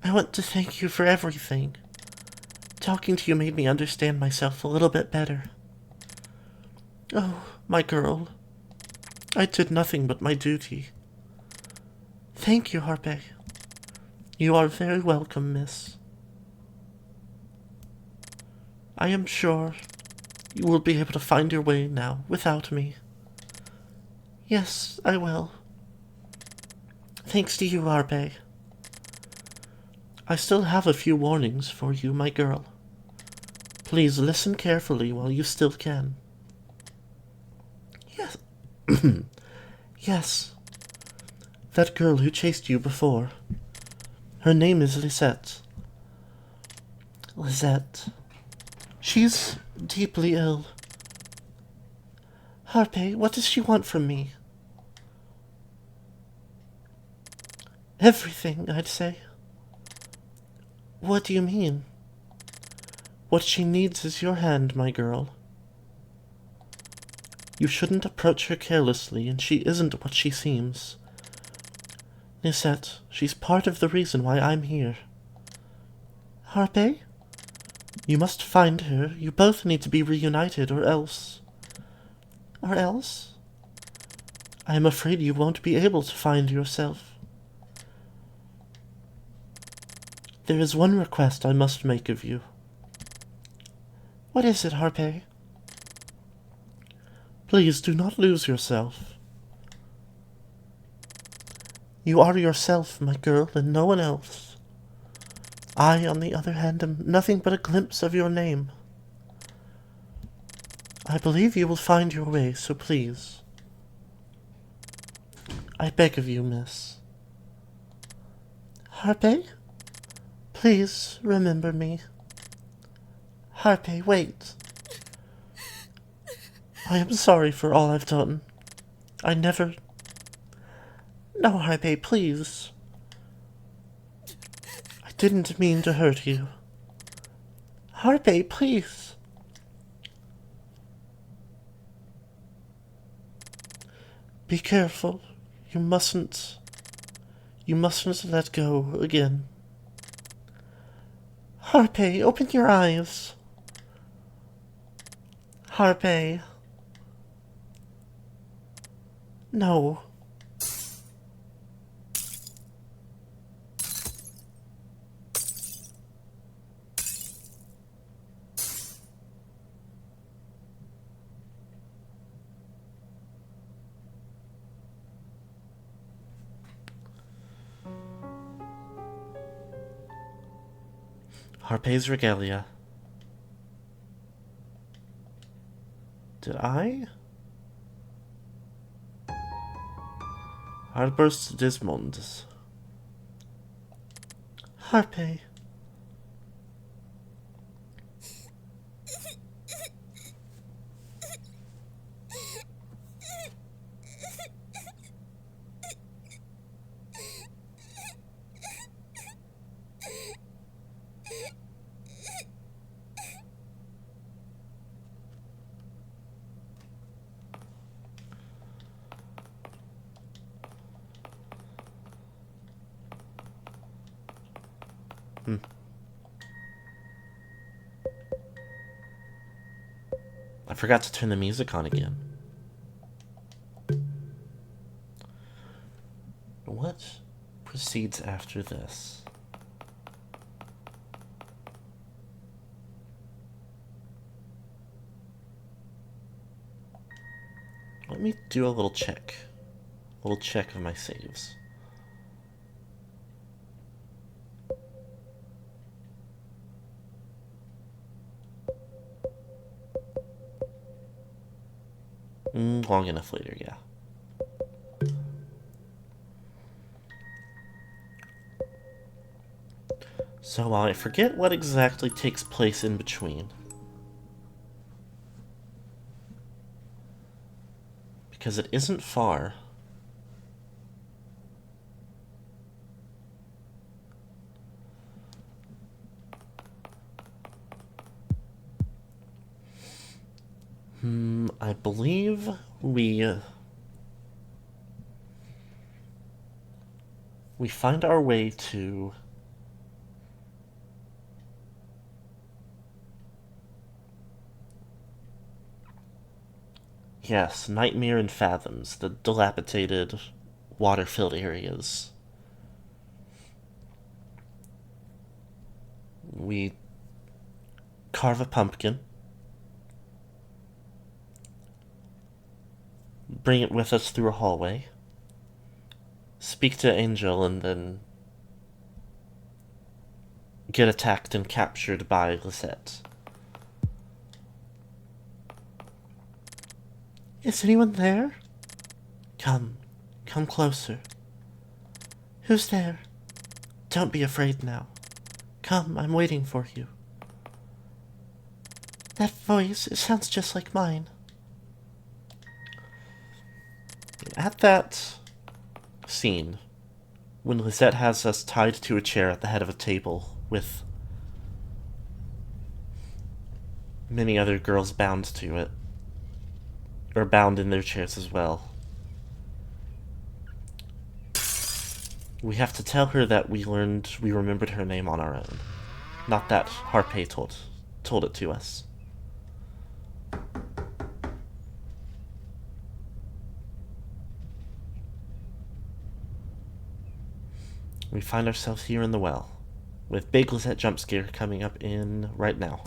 I want to thank you for everything. Talking to you made me understand myself a little bit better. Oh, my girl. I did nothing but my duty. Thank you, Harpe. You are very welcome, miss. I am sure you will be able to find your way now without me. Yes, I will. Thanks to you, Harpe. I still have a few warnings for you, my girl. Please listen carefully while you still can. Yes. Yes. That girl who chased you before. Her name is Lisette. Lisette. She's deeply ill. Harpe, what does she want from me? Everything, I'd say. What do you mean? What she needs is your hand, my girl. You shouldn't approach her carelessly, and she isn't what she seems. Lisette, she's part of the reason why I'm here. Harpe? You must find her. You both need to be reunited, or else... Or else? I am afraid you won't be able to find yourself. There is one request I must make of you. What is it, Harpe? Please do not lose yourself. You are yourself, my girl, and no one else. I, on the other hand, am nothing but a glimpse of your name. I believe you will find your way, so please. I beg of you, miss. Harpe? Please remember me. Harpe, wait. I am sorry for all I've done. I never... No, Harpe, please. I didn't mean to hurt you. Harpe, please. Be careful. You mustn't let go again. Harpe, open your eyes. Harpe. No. Harpe's regalia. Did I? Outbursts Dismonds. Harpe. I forgot to turn the music on again. What proceeds after this? Let me do a little check. A little check of my saves. Long enough later, yeah. So while I forget what exactly takes place in between, because it isn't far, I believe we find our way to yes, Nightmare and Fathoms, the dilapidated, water-filled areas. We carve a pumpkin, bring it with us through a hallway, speak to Angel, and then get attacked and captured by Lisette. Is anyone there? Come closer. Who's there? Don't be afraid now. Come, I'm waiting for you. That voice, it sounds just like mine. At that scene, when Lisette has us tied to a chair at the head of a table with many other girls bound to it, or bound in their chairs as well, we have to tell her that we remembered her name on our own. Not that Harpe told it to us. We find ourselves here in the well, with big Lisette jump scare coming up in right now.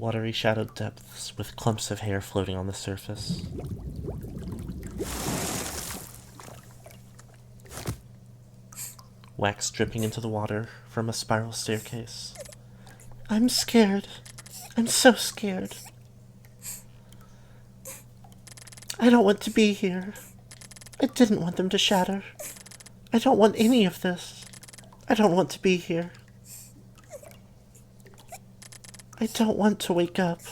watery shadowed depths with clumps of hair floating on the surface. Wax dripping into the water from a spiral staircase. I'm scared. I'm so scared. I don't want to be here. I didn't want them to shatter. I don't want any of this. I don't want to be here. I don't want to wake up.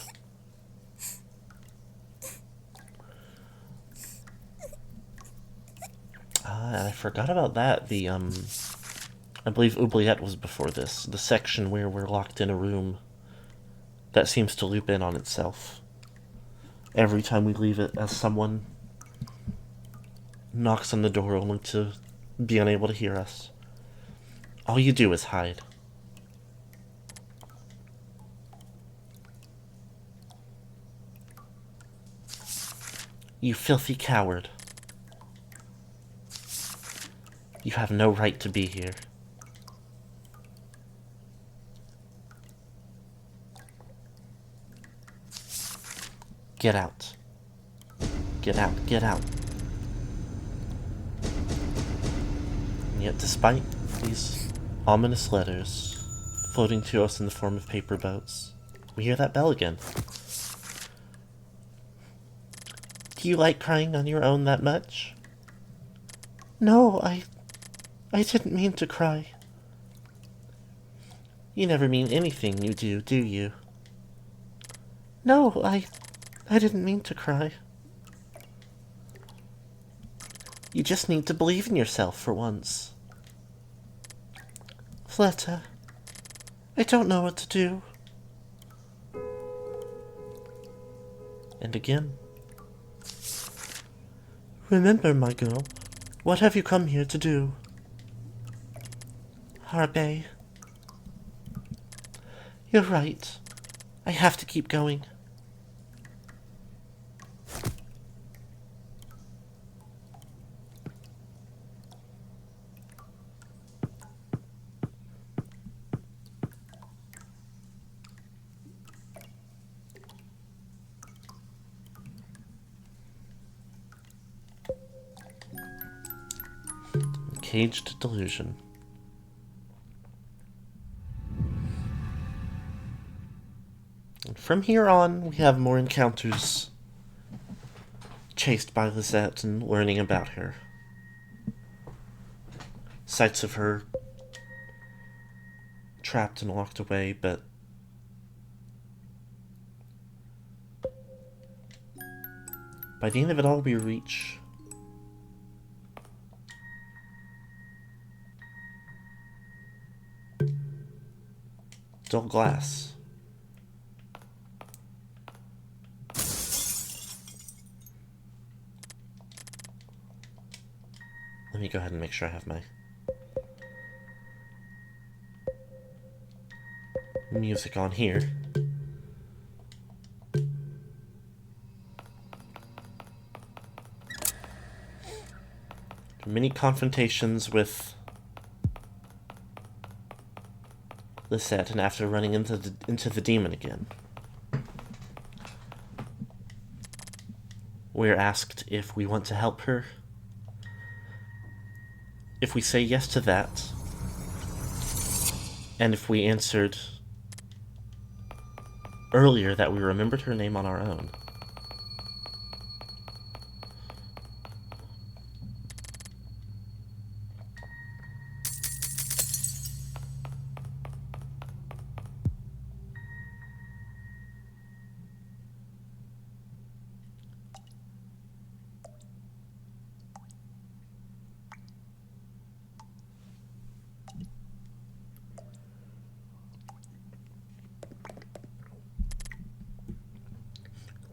I forgot about that. I believe Oubliette was before this. The section where we're locked in a room that seems to loop in on itself. Every time we leave it, as someone knocks on the door only to be unable to hear us. All you do is hide. You filthy coward. You have no right to be here. Get out. Get out, get out. And yet, despite these ominous letters floating to us in the form of paper boats, we hear that bell again. Do you like crying on your own that much? No, I didn't mean to cry. You never mean anything you do you? No, I didn't mean to cry. You just need to believe in yourself for once. Fleta, I don't know what to do. And again. Remember, my girl, what have you come here to do? Harbe. You're right. I have to keep going. Caged delusion. And from here on, we have more encounters chased by Lisette and learning about her. Sights of her trapped and locked away, but by the end of it all, we reach dull glass. Let me go ahead and make sure I have my music on here. Many confrontations with Lisette, and after running into the demon again, we're asked if we want to help her. If we say yes to that, and if we answered earlier that we remembered her name on our own,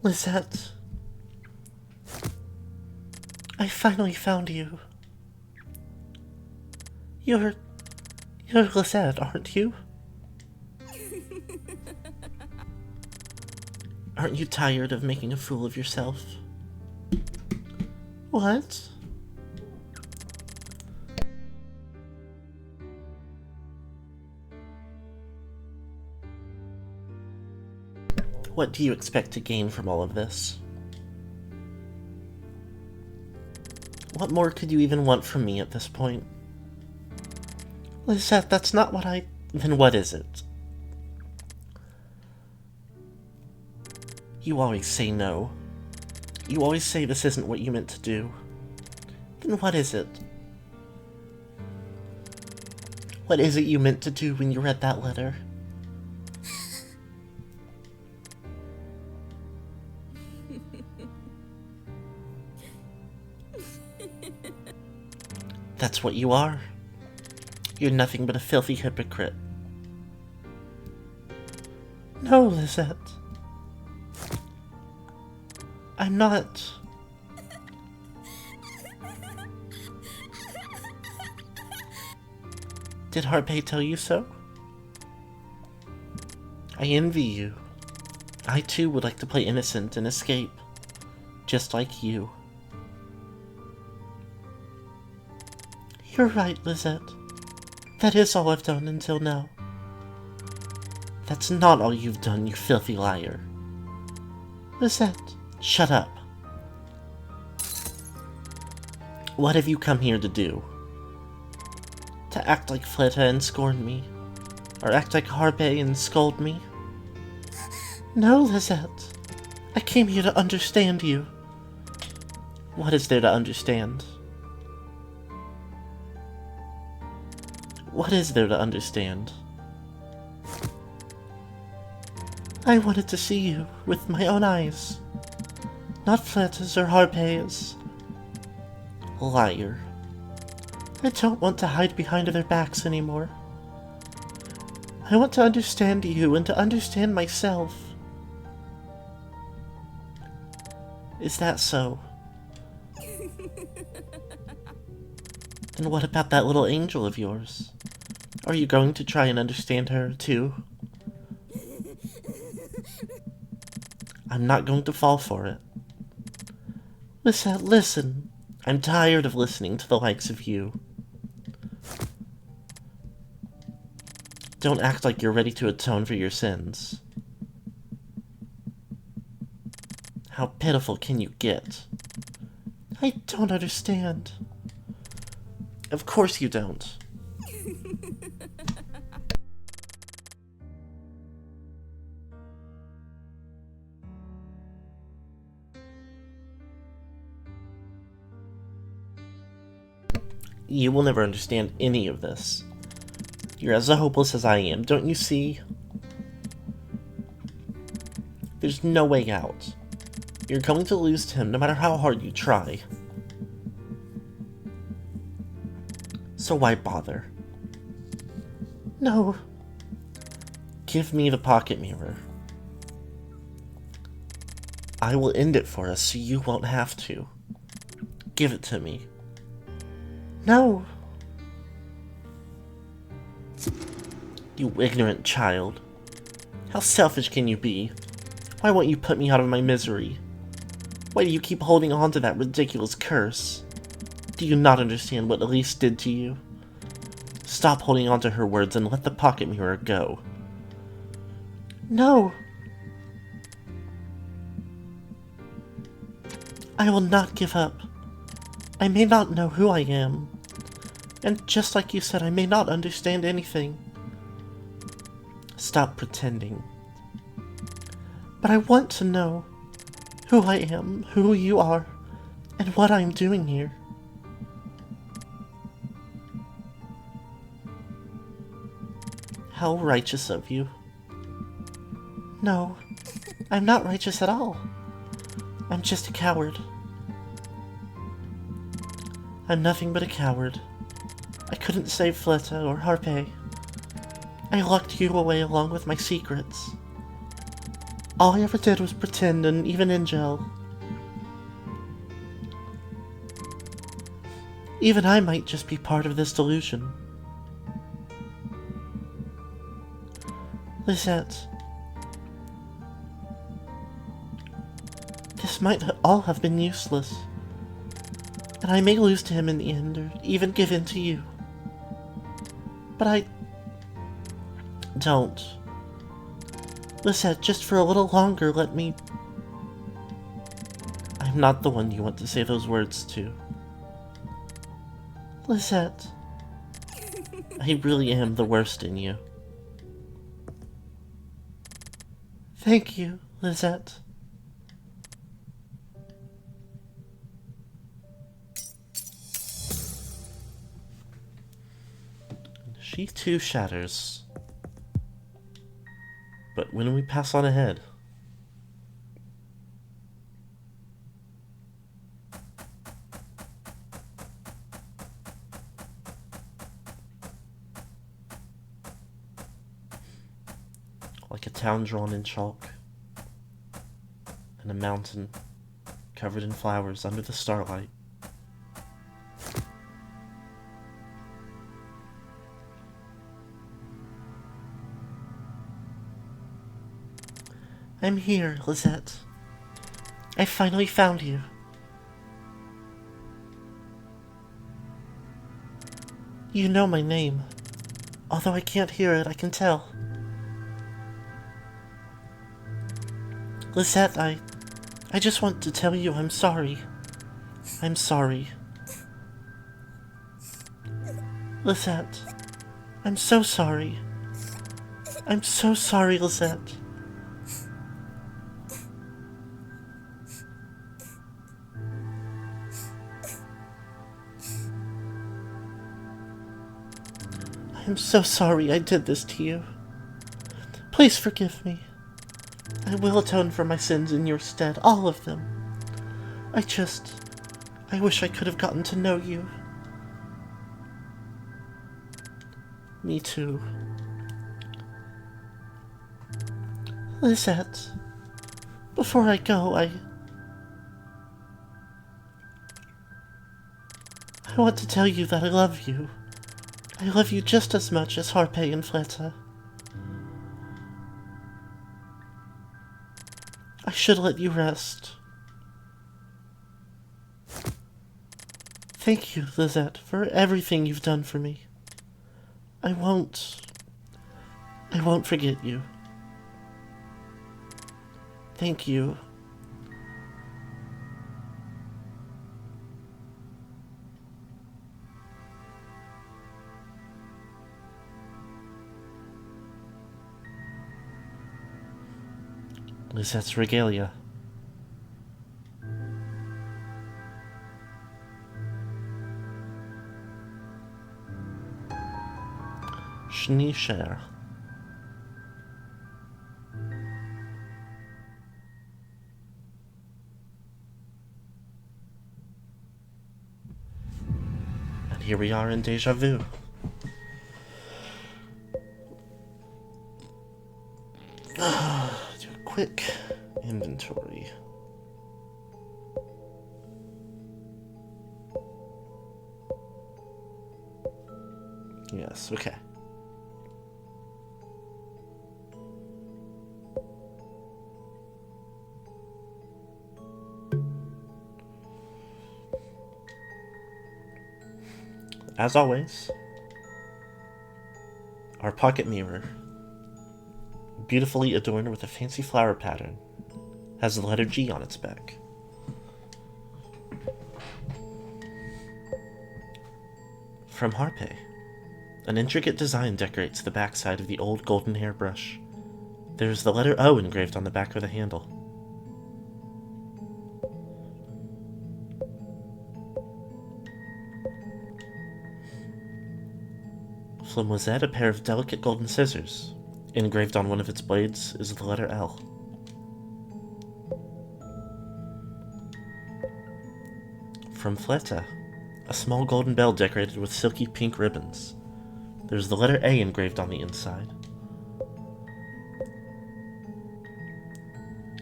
Lisette, I finally found you. You're Lisette, aren't you? Aren't you tired of making a fool of yourself? What? What do you expect to gain from all of this? What more could you even want from me at this point? Lisette, that's not what I... Then what is it? You always say no. You always say this isn't what you meant to do. Then what is it? What is it you meant to do when you read that letter? That's what you are. You're nothing but a filthy hypocrite. No, Lisette. I'm not. Did Harpay tell you so? I envy you. I too would like to play innocent and escape, just like you. You're right, Lisette. That is all I've done until now. That's not all you've done, you filthy liar. Lisette, shut up. What have you come here to do? To act like Fleta and scorn me? Or act like Harpay and scold me? No, Lisette. I came here to understand you. What is there to understand? What is there to understand? I wanted to see you with my own eyes. Not Fleta's or Harpay's. Liar. I don't want to hide behind their backs anymore. I want to understand you and to understand myself. Is that so? Then what about that little angel of yours? Are you going to try and understand her, too? I'm not going to fall for it. Listen. I'm tired of listening to the likes of you. Don't act like you're ready to atone for your sins. How pitiful can you get? I don't understand. Of course you don't. You will never understand any of this. You're as hopeless as I am, don't you see? There's no way out. You're going to lose to him no matter how hard you try. So why bother? No. Give me the pocket mirror. I will end it for us so you won't have to. Give it to me. No. You ignorant child. How selfish can you be? Why won't you put me out of my misery? Why do you keep holding on to that ridiculous curse? Do you not understand what Elise did to you? Stop holding on to her words and let the pocket mirror go. No. I will not give up. I may not know who I am. And just like you said, I may not understand anything. Stop pretending. But I want to know who I am, who you are, and what I'm doing here. How righteous of you. No, I'm not righteous at all. I'm just a coward. I'm nothing but a coward. I couldn't save Fleta or Harpay. I locked you away along with my secrets. All I ever did was pretend, and even Angel. Even I might just be part of this delusion. Lisette. This might all have been useless. And I may lose to him in the end, or even give in to you. But I... don't. Lisette, just for a little longer, let me... I'm not the one you want to say those words to. Lisette, I really am the worst in you. Thank you, Lisette. She too shatters. But when we pass on ahead, like a town drawn in chalk, and a mountain covered in flowers under the starlight, I'm here, Lisette. I finally found you. You know my name. Although I can't hear it, I can tell. Lisette, I just want to tell you I'm sorry. I'm sorry. Lisette, I'm so sorry. I'm so sorry, Lisette. I'm so sorry I did this to you. Please forgive me. I will atone for my sins in your stead, all of them. I wish I could have gotten to know you. Me too. Lisette, before I go, I want to tell you that I love you. I love you just as much as Harpe and Fleta. I should let you rest. Thank you, Lisette, for everything you've done for me. I won't forget you. Thank you. Lisette's regalia. Schneescher. And here we are in Deja Vu. Do a quick inventory. Yes, okay. As always, our pocket mirror, beautifully adorned with a fancy flower pattern, has the letter G on its back. From Harpe, an intricate design decorates the backside of the old golden hairbrush. There is the letter O engraved on the back of the handle. From Lisette, a pair of delicate golden scissors. Engraved on one of its blades is the letter L. From Fleta, a small golden bell decorated with silky pink ribbons. There's the letter A engraved on the inside.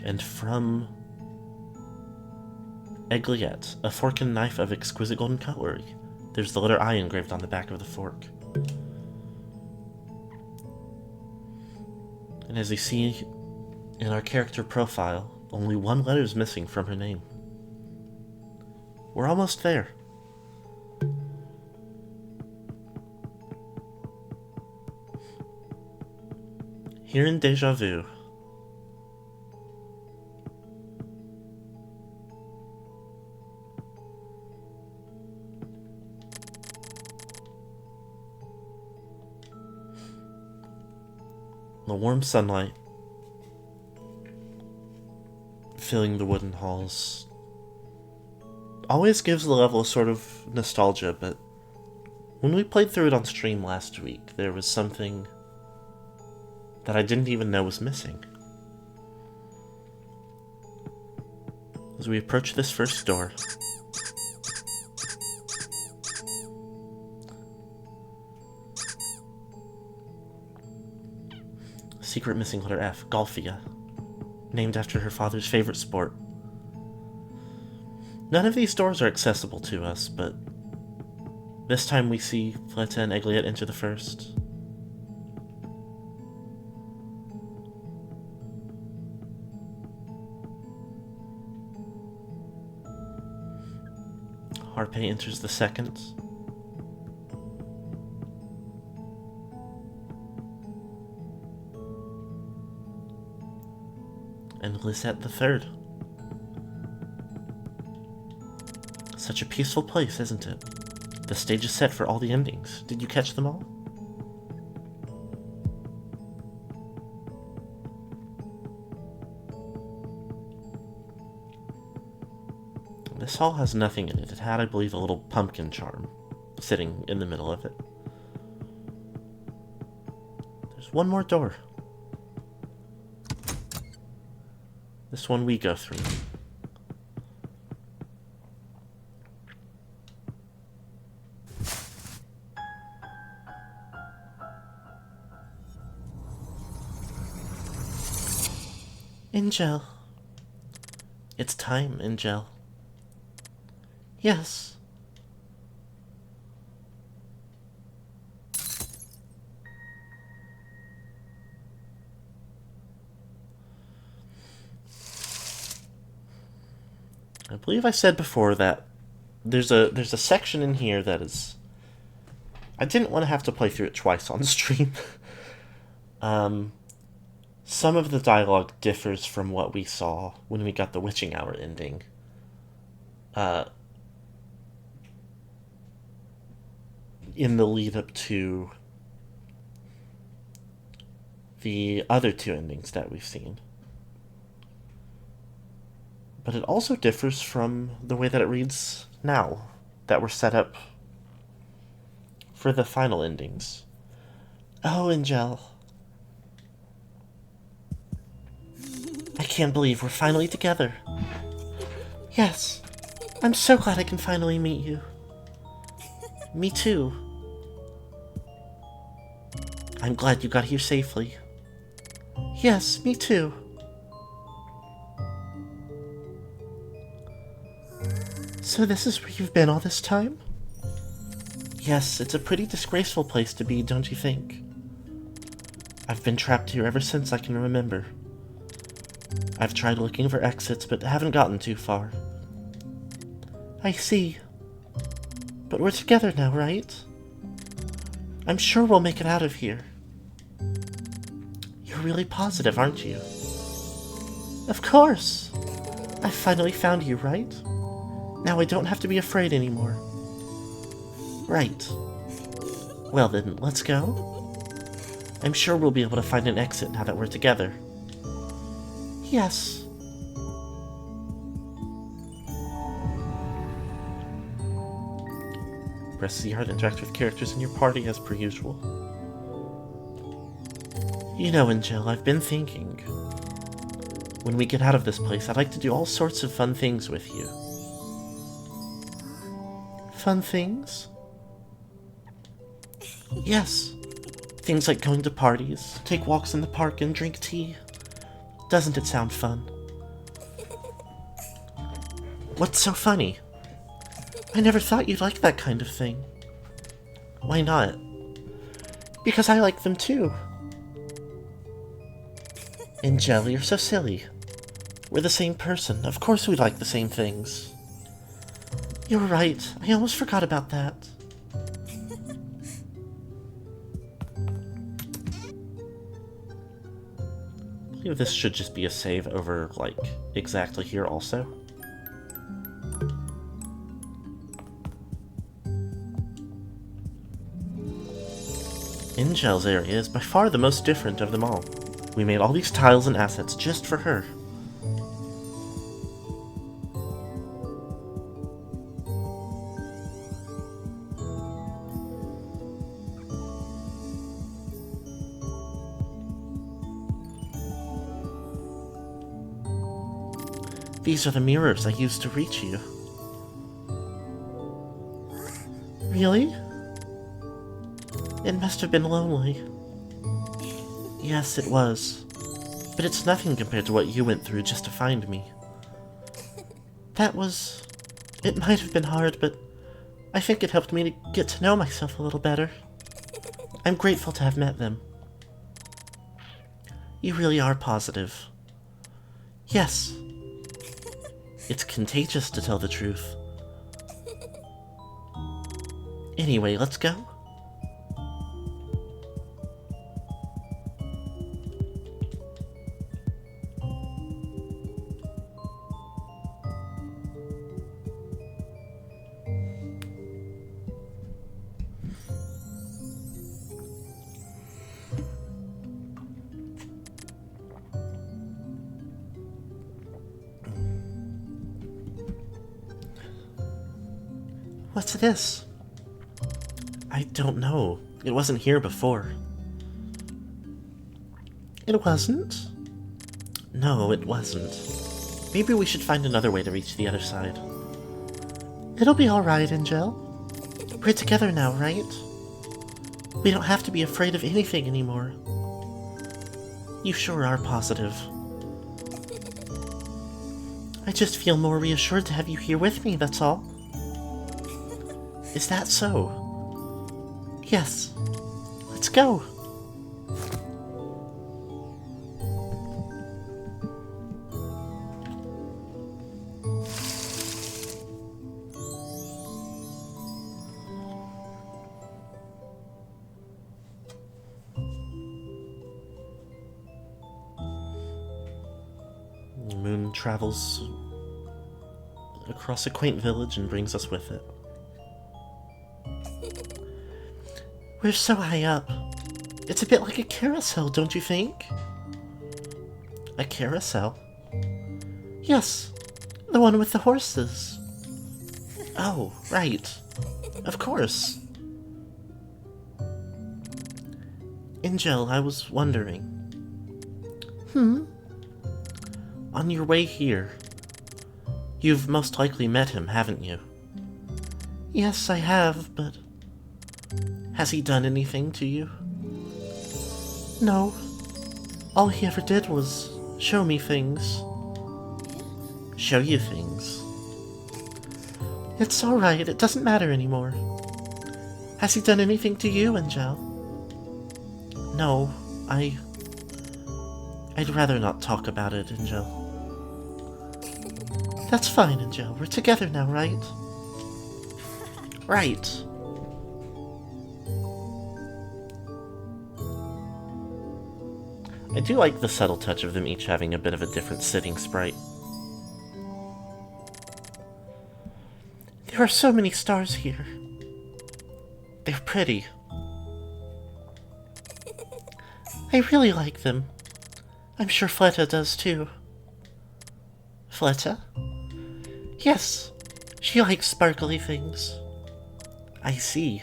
And from Egliette, a fork and knife of exquisite golden cutlery. There's the letter I engraved on the back of the fork. And as you see in our character profile, only one letter is missing from her name. We're almost there. Here in Deja Vu, The warm sunlight filling the wooden halls always gives the level a sort of nostalgia, but when we played through it on stream last week, there was something that I didn't even know was missing. As we approach this first door, secret missing letter F, Golfia, named after her father's favorite sport. None of these doors are accessible to us, but this time we see Fleta and Egliet enter the first. Harpe enters the second. And Lisette the third. Such a peaceful place, isn't it? The stage is set for all the endings. Did you catch them all? This hall has nothing in it. It had, I believe, a little pumpkin charm sitting in the middle of it. There's one more door. This one we go through. Angel. It's time, Angel. Yes. I believe I said before that there's a section in here that is... I didn't want to have to play through it twice on stream. Some of the dialogue differs from what we saw when we got the Witching Hour ending. In the lead up to the other two endings that we've seen. But it also differs from the way that it reads now, that were set up for the final endings. Oh, Angel. I can't believe we're finally together. Yes, I'm so glad I can finally meet you. Me too. I'm glad you got here safely. Yes, me too. So this is where you've been all this time? Yes, it's a pretty disgraceful place to be, don't you think? I've been trapped here ever since I can remember. I've tried looking for exits, but haven't gotten too far. I see. But we're together now, right? I'm sure we'll make it out of here. You're really positive, aren't you? Of course! I finally found you, right? Now I don't have to be afraid anymore. Right. Well then, let's go? I'm sure we'll be able to find an exit now that we're together. Yes. Press Z hard to interact with characters in your party as per usual. You know, Angel, I've been thinking. When we get out of this place, I'd like to do all sorts of fun things with you. Fun things? Yes. Things like going to parties, take walks in the park, and drink tea. Doesn't it sound fun? What's so funny? I never thought you'd like that kind of thing. Why not? Because I like them too. Angel, you're so silly. We're the same person. Of course we like the same things. You're right. I almost forgot about that. I believe this should just be a save over, like, exactly here also. Angel's area is by far the most different of them all. We made all these tiles and assets just for her. These are the mirrors I used to reach you. Really? It must have been lonely. Yes, it was. But it's nothing compared to what you went through just to find me. It might have been hard, but I think it helped me to get to know myself a little better. I'm grateful to have met them. You really are positive. Yes. It's contagious, to tell the truth. Anyway, let's go. What's this? I don't know. It wasn't here before. It wasn't? No, it wasn't. Maybe we should find another way to reach the other side. It'll be alright, Angel. We're together now, right? We don't have to be afraid of anything anymore. You sure are positive. I just feel more reassured to have you here with me, that's all. Is that so? Yes. Let's go. The moon travels across a quaint village and brings us with it. We're so high up. It's a bit like a carousel, don't you think? A carousel? Yes, the one with the horses. Oh, right. Of course. Angel, I was wondering. On your way here, you've most likely met him, haven't you? Yes, I have, but... has he done anything to you? No. All he ever did was show me things. Show you things? It's alright, it doesn't matter anymore. Has he done anything to you, Angel? No, I'd rather not talk about it, Angel. That's fine, Angel. We're together now, right? Right. I do like the subtle touch of them each having a bit of a different sitting sprite. There are so many stars here. They're pretty. I really like them. I'm sure Fleta does too. Fleta? Yes, she likes sparkly things. I see.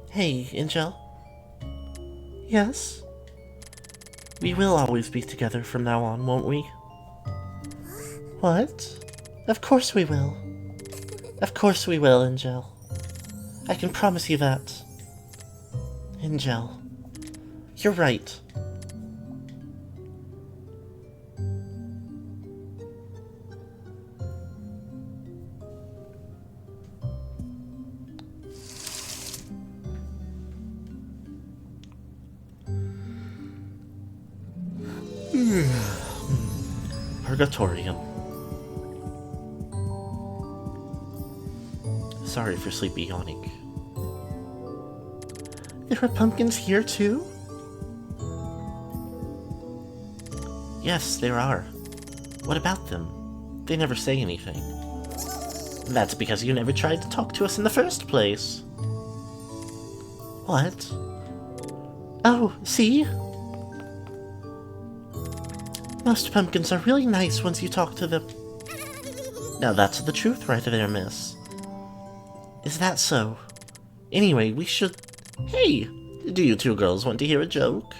Hey, Angel. Yes? We will always be together from now on, won't we? What? Of course we will. Of course we will, Angel. I can promise you that. Angel. You're right. Purgatorium. Sorry for sleepy yawning. There are pumpkins here too? Yes, there are. What about them? They never say anything. That's because you never tried to talk to us in the first place. What? Oh, see? Most pumpkins are really nice once you talk to them. Now that's the truth right there, miss. Is that so? Anyway, we should... Hey! Do you two girls want to hear a joke?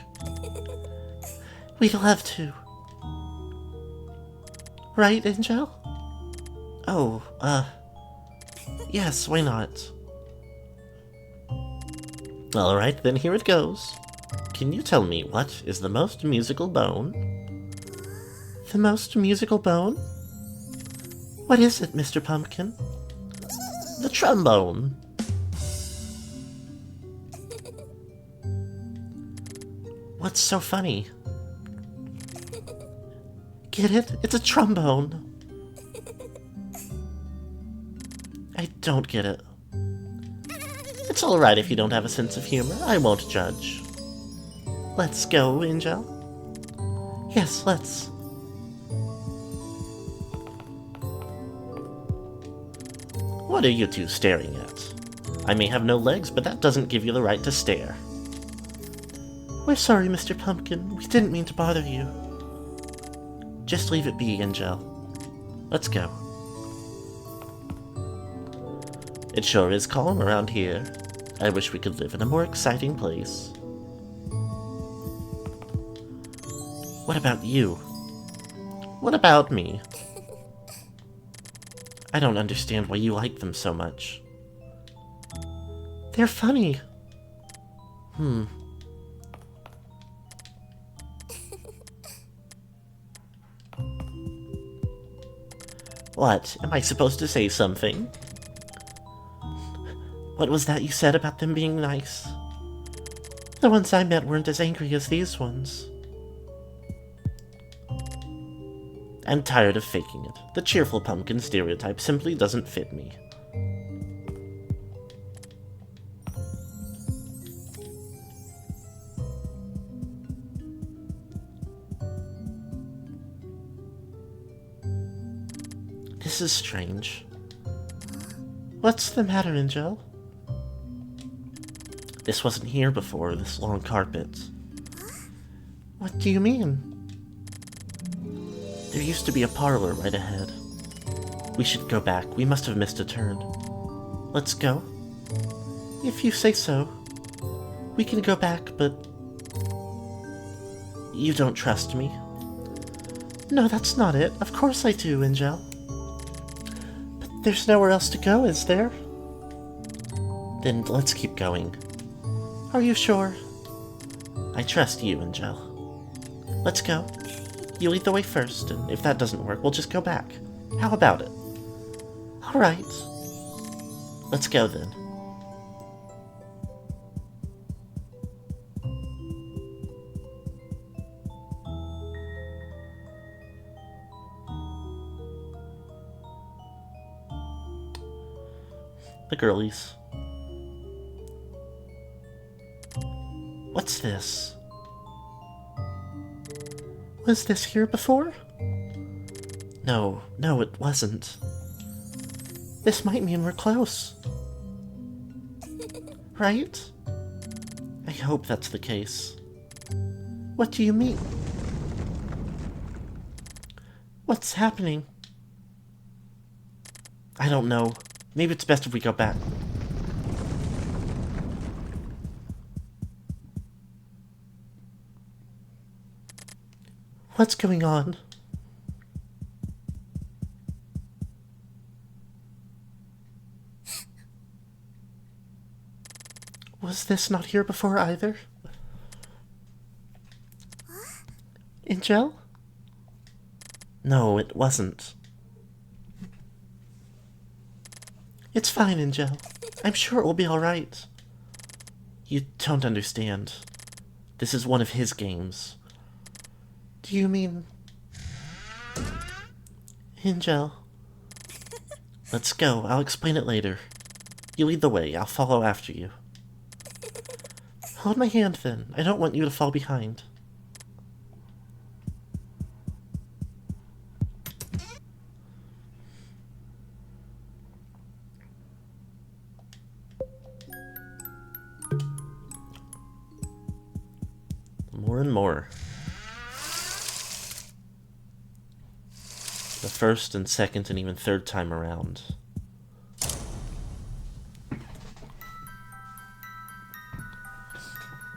We'd love to. Right, Angel? Oh, yes, why not? Alright, then here it goes. Can you tell me what is the most musical bone? The most musical bone? What is it, Mr. Pumpkin? The trombone. What's so funny? Get it? It's a trombone. I don't get it. It's alright if you don't have a sense of humor. I won't judge. Let's go, Angel. Yes, let's. What are you two staring at? I may have no legs, but that doesn't give you the right to stare. We're sorry, Mr. Pumpkin. We didn't mean to bother you. Just leave it be, Angel. Let's go. It sure is calm around here. I wish we could live in a more exciting place. What about you? What about me? I don't understand why you like them so much. They're funny. What? Am I supposed to say something? What was that you said about them being nice? The ones I met weren't as angry as these ones. I'm tired of faking it. The cheerful pumpkin stereotype simply doesn't fit me. This is strange. What's the matter, Angel? This wasn't here before, this long carpet. What do you mean? There used to be a parlor right ahead. We should go back. We must have missed a turn. Let's go. If you say so. We can go back, but... You don't trust me? No, that's not it. Of course I do, Angel. But there's nowhere else to go, is there? Then let's keep going. Are you sure? I trust you, Angel. Let's go. You lead the way first, and if that doesn't work, we'll just go back. How about it? Alright. Let's go then. The girlies. What's this? Was this here before? No, it wasn't. This might mean we're close. Right? I hope that's the case. What do you mean? What's happening? I don't know. Maybe it's best if we go back. What's going on? Was this not here before either? Angel? No, it wasn't. It's fine, Angel. I'm sure it will be alright. You don't understand. This is one of his games. Do you mean... Angel? Let's go. I'll explain it later. You lead the way. I'll follow after you. Hold my hand, then. I don't want you to fall behind. More and more. The first and second and even third time around.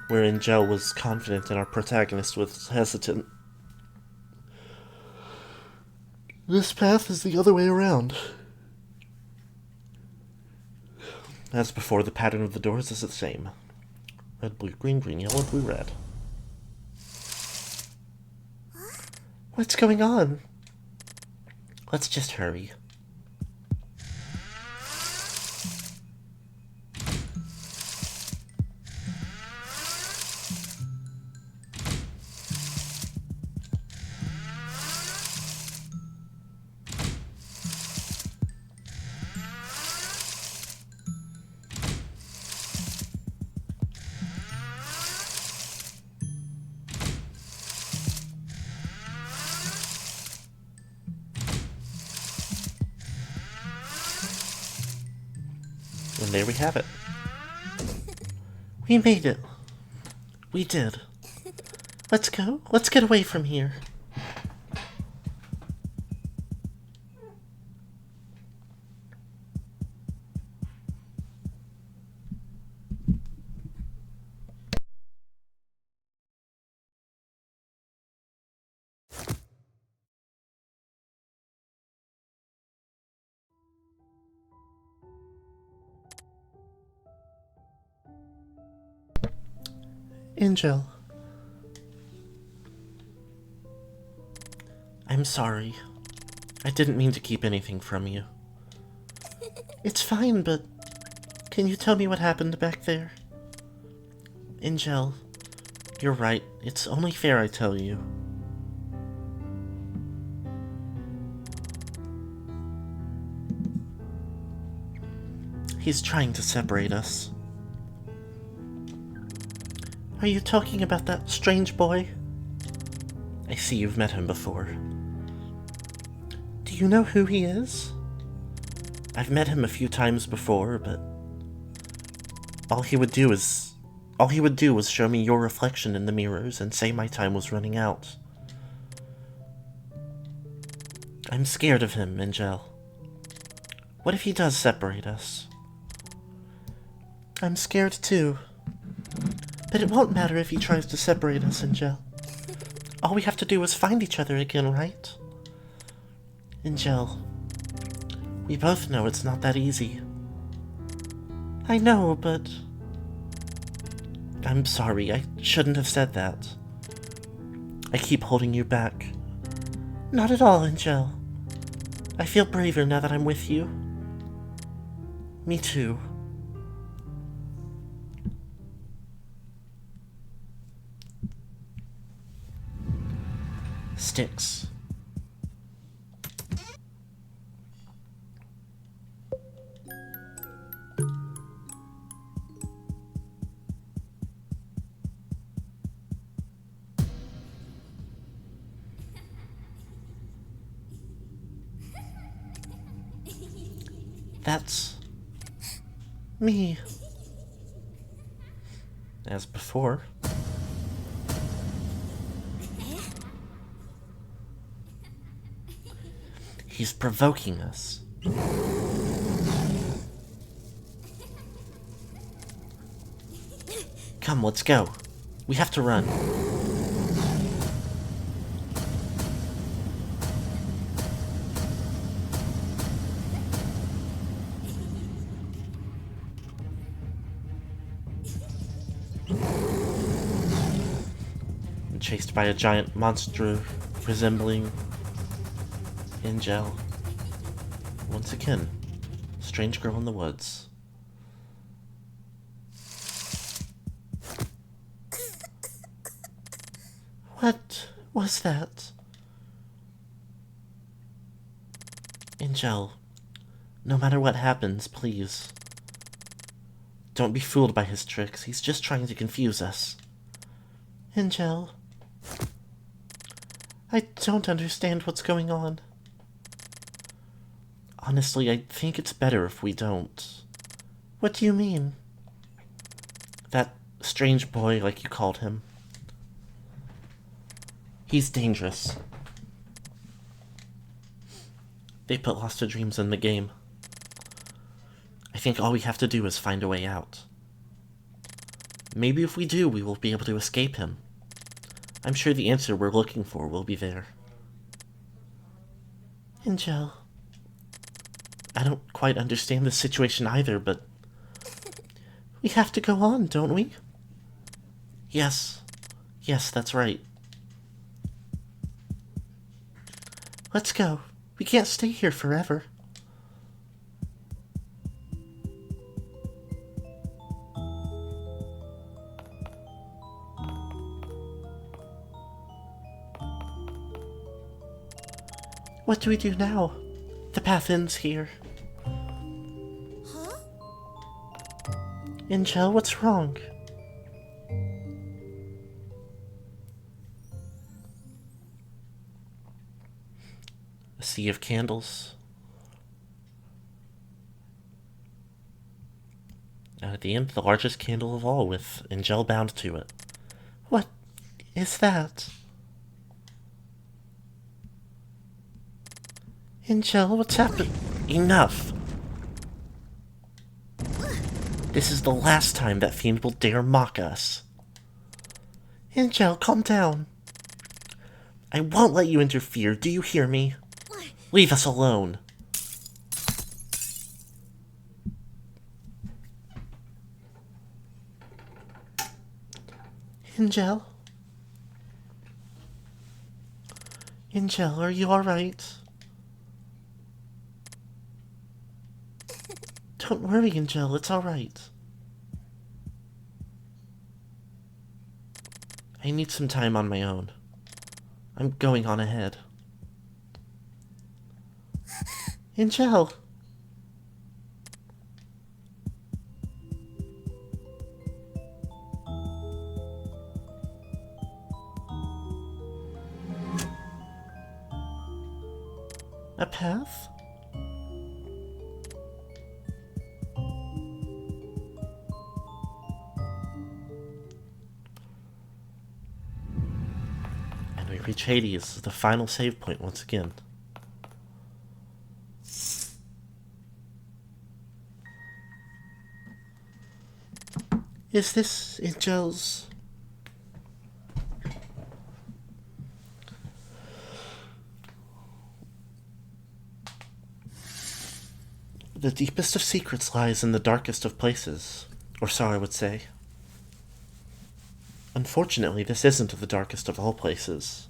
Where Angel was confident and our protagonist was hesitant. This path is the other way around. As before, the pattern of the doors is the same. Red, blue, green, green, yellow, blue, red. What's going on? Let's just hurry. And there we have it. We made it. We did. Let's go. Let's get away from here. Angel. I'm sorry. I didn't mean to keep anything from you. It's fine, but can you tell me what happened back there? Angel, you're right. It's only fair I tell you. He's trying to separate us. Are you talking about that strange boy? I see you've met him before. Do you know who he is? I've met him a few times before, but all he would do was show me your reflection in the mirrors and say my time was running out. I'm scared of him, Angel. What if he does separate us? I'm scared too. But it won't matter if he tries to separate us, Angel. All we have to do is find each other again, right? Angel, we both know it's not that easy. I know, but I'm sorry, I shouldn't have said that. I keep holding you back. Not at all, Angel. I feel braver now that I'm with you. Me too. Sticks. That's me. As before. He's provoking us. Come, let's go. We have to run. I'm chased by a giant monster resembling Angel. Once again, strange girl in the woods. What was that? Angel, no matter what happens, please. Don't be fooled by his tricks. He's just trying to confuse us. Angel, I don't understand what's going on. Honestly, I think it's better if we don't. What do you mean? That strange boy, like you called him. He's dangerous. They put Lost to Dreams in the game. I think all we have to do is find a way out. Maybe if we do, we will be able to escape him. I'm sure the answer we're looking for will be there. Angel. I don't quite understand the situation either, but we have to go on, don't we? Yes. Yes, that's right. Let's go. We can't stay here forever. What do we do now? The path ends here. Huh? Angel, what's wrong? A sea of candles. And at the end, the largest candle of all, with Angel bound to it. What is that? Angel, what's happened? Enough! This is the last time that fiend will dare mock us. Angel, calm down. I won't let you interfere, do you hear me? Leave us alone. Angel? Angel, are you alright? Don't worry, Angel, it's alright. I need some time on my own. I'm going on ahead. Angel! A path? And we reach Hades, the final save point once again. Is this Angel's? The deepest of secrets lies in the darkest of places, or so I would say. Unfortunately, this isn't the darkest of all places.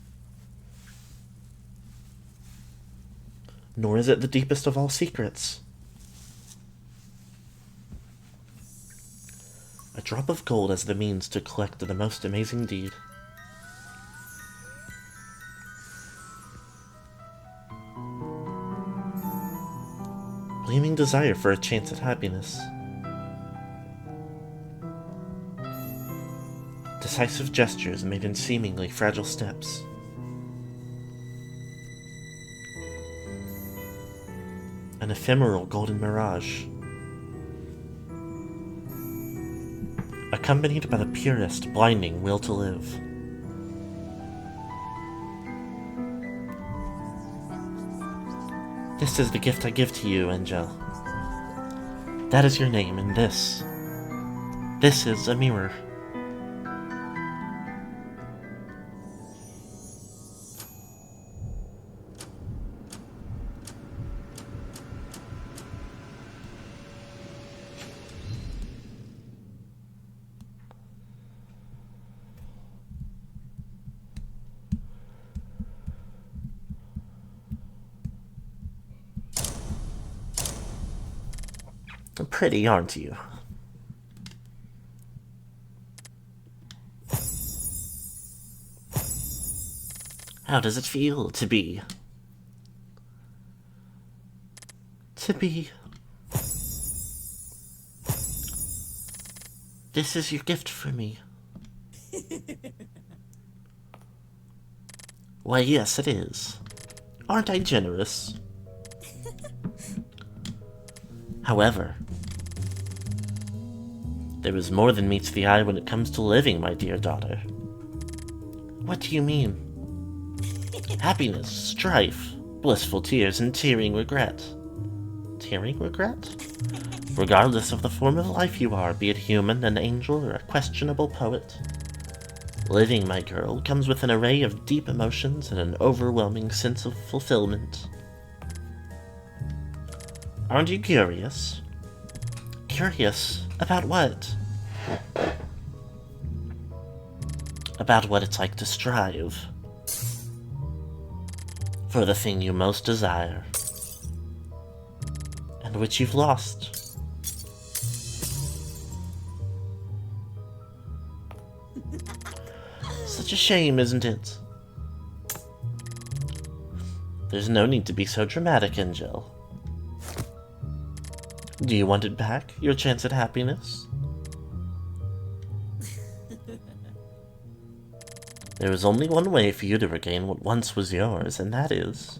Nor is it the deepest of all secrets. A drop of gold as the means to collect the most amazing deed. Gleaming desire for a chance at happiness. Decisive gestures made in seemingly fragile steps. An ephemeral golden mirage. Accompanied by the purest, blinding will to live. This is the gift I give to you, Angel. That is your name, and this is a mirror. Pretty, aren't you? How does it feel to be? This is your gift for me. Why, yes, it is. Aren't I generous? However, there is more than meets the eye when it comes to living, my dear daughter. What do you mean? Happiness, strife, blissful tears, and tearing regret. Tearing regret? Regardless of the form of life you are, be it human, an angel, or a questionable poet. Living, my girl, comes with an array of deep emotions and an overwhelming sense of fulfillment. Aren't you curious? Curious? About what? About what it's like to strive for the thing you most desire, and which you've lost. Such a shame, isn't it? There's no need to be so dramatic, Angel. Do you want it back, your chance at happiness? There is only one way for you to regain what once was yours, and that is...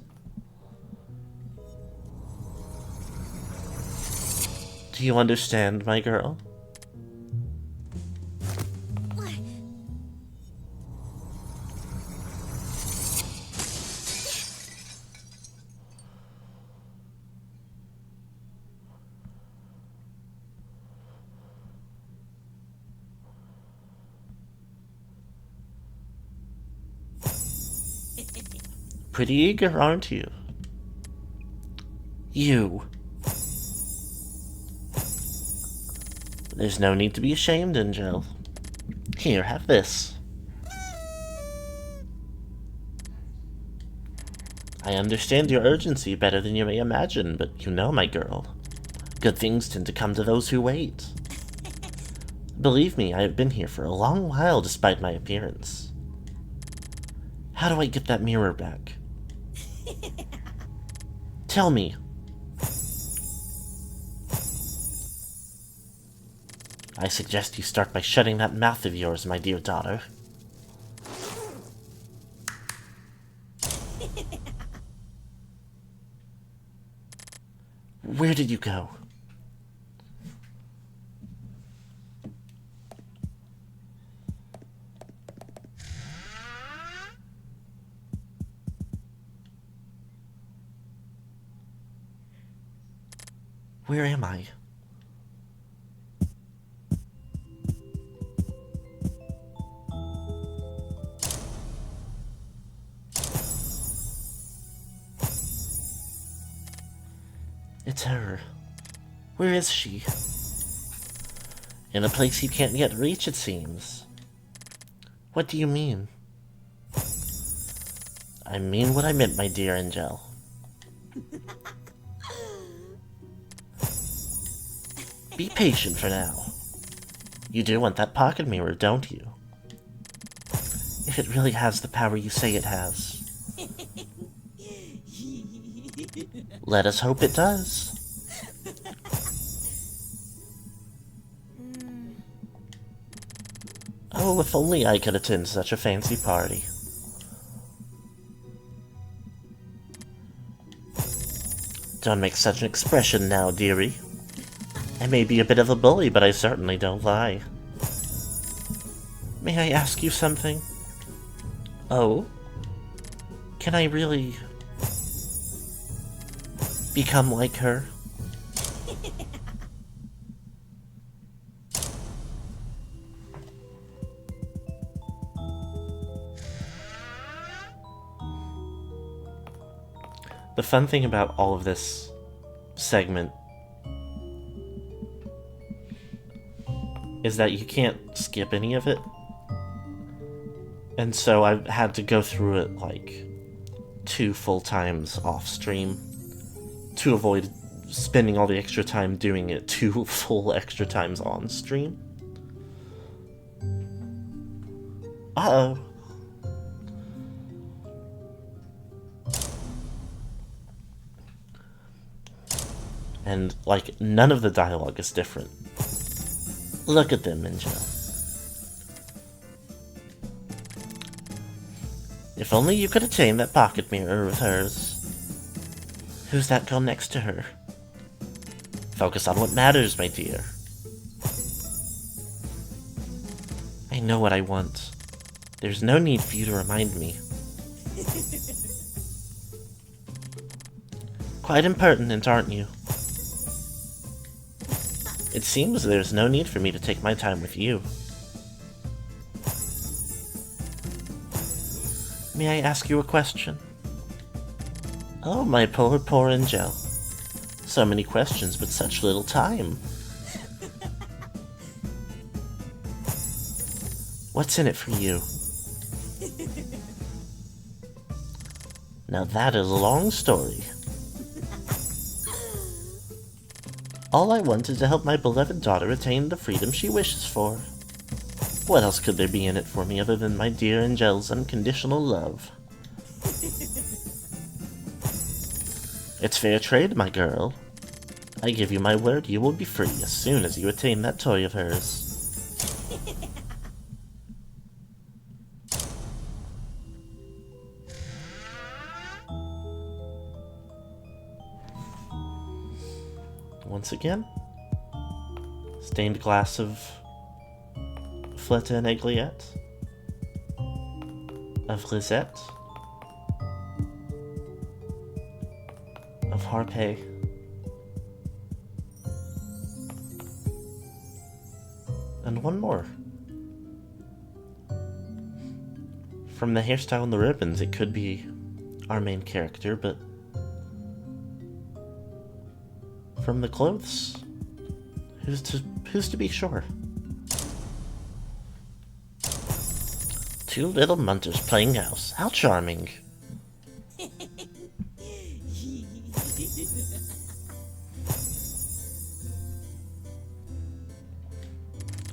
Do you understand, my girl? What? Pretty eager, aren't you? You. There's no need to be ashamed, Angel. Here, have this. I understand your urgency better than you may imagine, but you know, my girl, good things tend to come to those who wait. Believe me, I have been here for a long while despite my appearance. How do I get that mirror back? Tell me. I suggest you start by shutting that mouth of yours, my dear daughter. Where did you go? Where am I? It's her. Where is she? In a place you can't yet reach, it seems. What do you mean? I mean what I meant, my dear Angel. Be patient for now. You do want that pocket mirror, don't you? If it really has the power you say it has. Let us hope it does. Oh, if only I could attend such a fancy party. Don't make such an expression now, dearie. I may be a bit of a bully, but I certainly don't lie. May I ask you something? Oh? Can I really... become like her? The fun thing about all of this segment is that you can't skip any of it. And so I've had to go through it like 2 full times off stream to avoid spending all the extra time doing it 2 full extra times on stream. Uh-oh. And, like, none of the dialogue is different. Look at them, Angel. If only you could attain that pocket mirror of hers. Who's that girl next to her? Focus on what matters, my dear. I know what I want. There's no need for you to remind me. Quite impertinent, aren't you? It seems there's no need for me to take my time with you. May I ask you a question? Oh, my poor, poor Angel. So many questions, but such little time. What's in it for you? Now that is a long story. All I want is to help my beloved daughter attain the freedom she wishes for. What else could there be in it for me other than my dear Angel's unconditional love? It's fair trade, my girl. I give you my word you will be free as soon as you attain that toy of hers. Once again, stained glass of Fleta and Aigliette, of Lisette, of Harpé, and one more. From the hairstyle and the ribbons, it could be our main character, but from the clothes, who's to be sure? Two little munters playing house. How charming.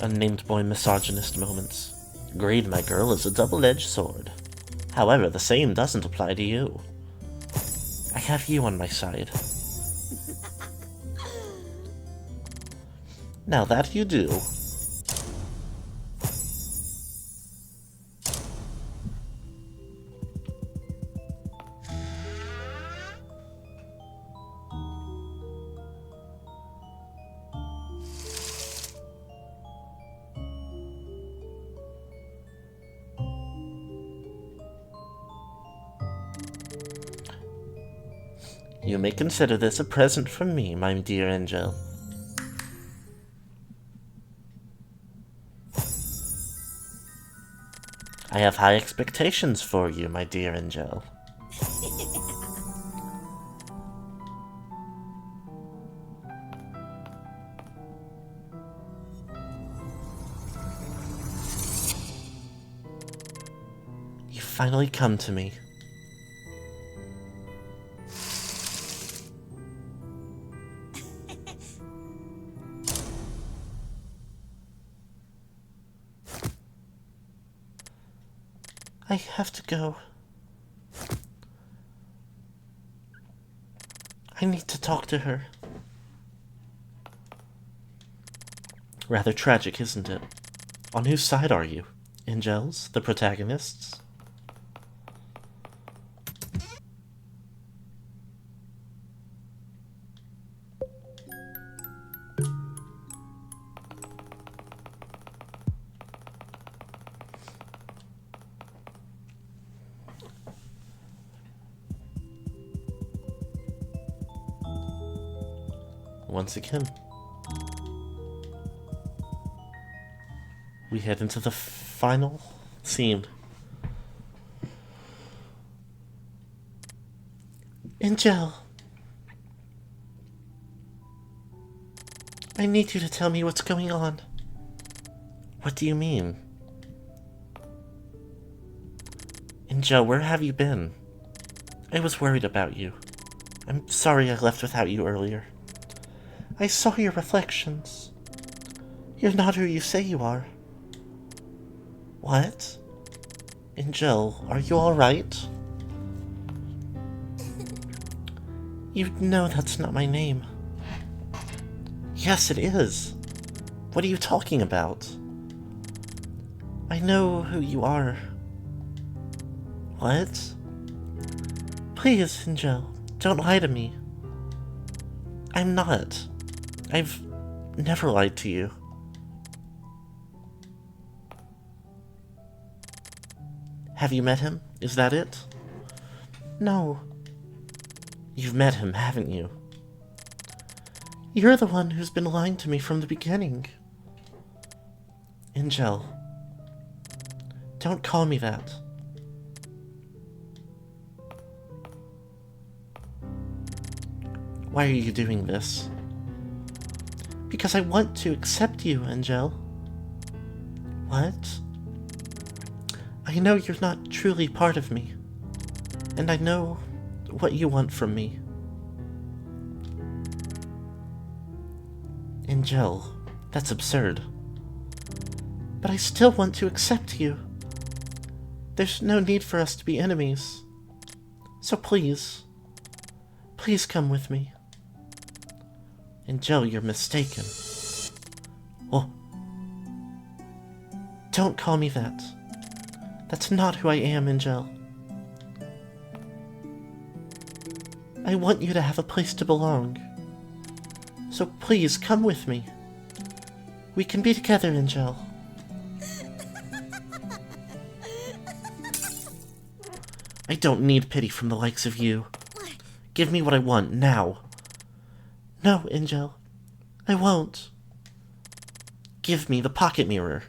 Unnamed boy misogynist moments. Greed, my girl, is a double-edged sword. However, the same doesn't apply to you. I have you on my side. Now that you do. You may consider this a present from me, my dear Angel. I have high expectations for you, my dear Angel. You finally come to me. I have to go. I need to talk to her. Rather tragic, isn't it? On whose side are you? Angel's? The protagonists? Once again, we head into the final scene. Angel, I need you to tell me what's going on. What do you mean? Angel, where have you been? I was worried about you. I'm sorry I left without you earlier. I saw your reflections. You're not who you say you are. What? Angel, are you alright? You know that's not my name. Yes, it is. What are you talking about? I know who you are. What? Please, Angel, don't lie to me. I'm not. I've never lied to you. Have you met him? Is that it? No. You've met him, haven't you? You're the one who's been lying to me from the beginning. Angel, don't call me that. Why are you doing this? Because I want to accept you, Angel. What? I know you're not truly part of me, and I know what you want from me. Angel, that's absurd. But I still want to accept you. There's no need for us to be enemies. So please, please come with me. Angel, you're mistaken. Well, don't call me that. That's not who I am, Angel. I want you to have a place to belong. So please, come with me. We can be together, Angel. I don't need pity from the likes of you. Give me what I want, now. No, Angel. I won't. Give me the pocket mirror.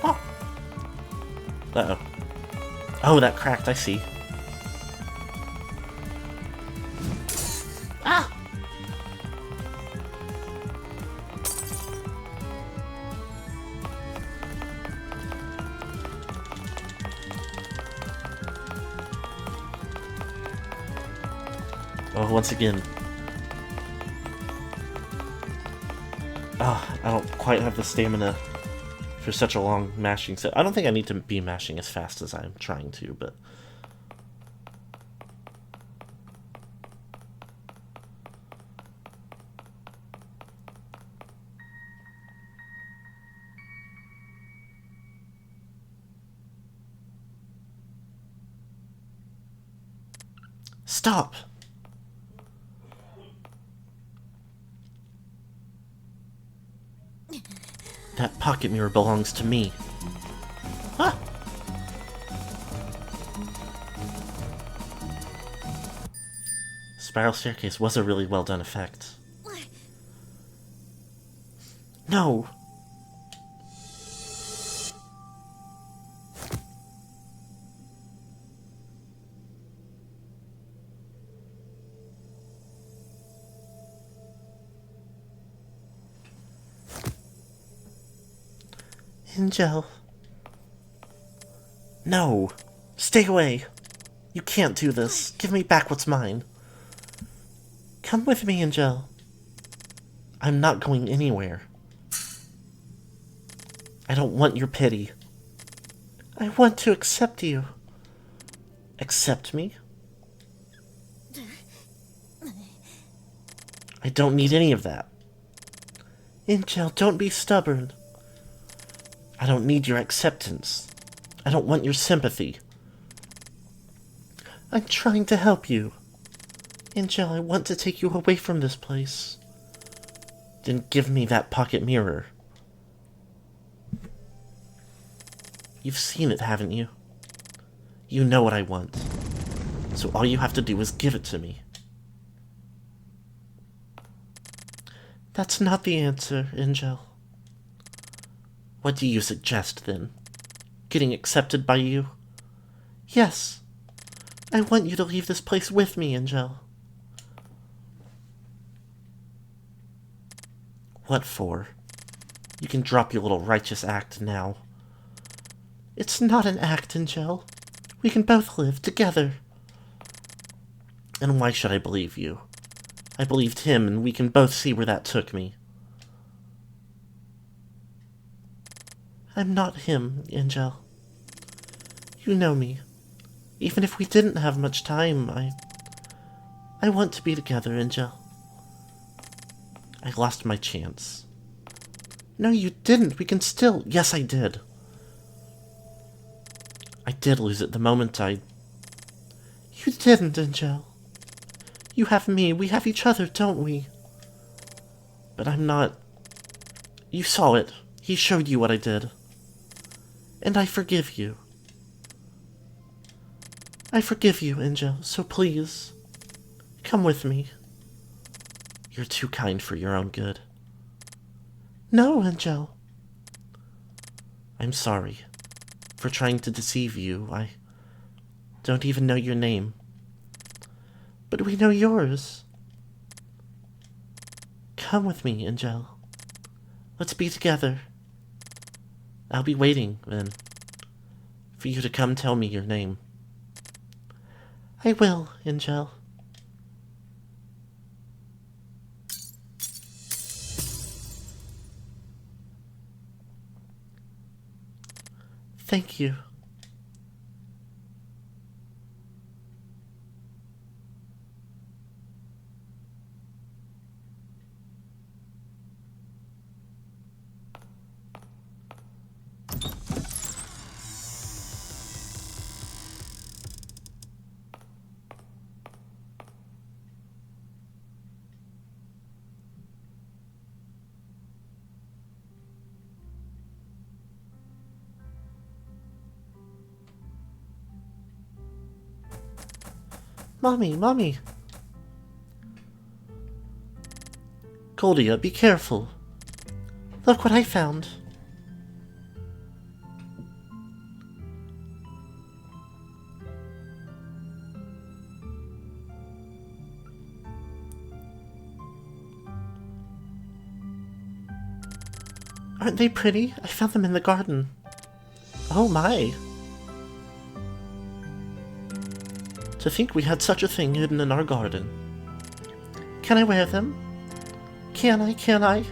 Oh. Uh-oh. Oh, that cracked, I see. Ah! Oh, once again. Oh, I don't quite have the stamina for such a long mashing set. I don't think I need to be mashing as fast as I'm trying to, but... Stop! That pocket mirror belongs to me. Ah! Spiral staircase was a really well done effect. No! Angel. No. Stay away. You can't do this. Give me back what's mine. Come with me, Angel. I'm not going anywhere. I don't want your pity. I want to accept you. Accept me? I don't need any of that. Angel, don't be stubborn. I don't need your acceptance. I don't want your sympathy. I'm trying to help you. Angel, I want to take you away from this place. Then give me that pocket mirror. You've seen it, haven't you? You know what I want. So all you have to do is give it to me. That's not the answer, Angel. What do you suggest, then? Getting accepted by you? Yes. I want you to leave this place with me, Angel. What for? You can drop your little righteous act now. It's not an act, Angel. We can both live together. And why should I believe you? I believed him, and we can both see where that took me. I'm not him, Angel. You know me. Even if we didn't have much time, I want to be together, Angel. I lost my chance. No, you didn't. We can still... Yes, I did. I did lose it the moment I... You didn't, Angel. You have me. We have each other, don't we? but I'm not... You saw it. He showed you what I did. And I forgive you. I forgive you, Angel, so please, come with me. You're too kind for your own good. No, Angel. I'm sorry for trying to deceive you. I don't even know your name. But we know yours. Come with me, Angel. Let's be together. I'll be waiting, then, for you to come tell me your name. I will, Angel. Thank you. Mommy, Mommy! Goldia, be careful. Look what I found. Aren't they pretty? I found them in the garden. Oh my! To think we had such a thing hidden in our garden. Can I wear them? Can I?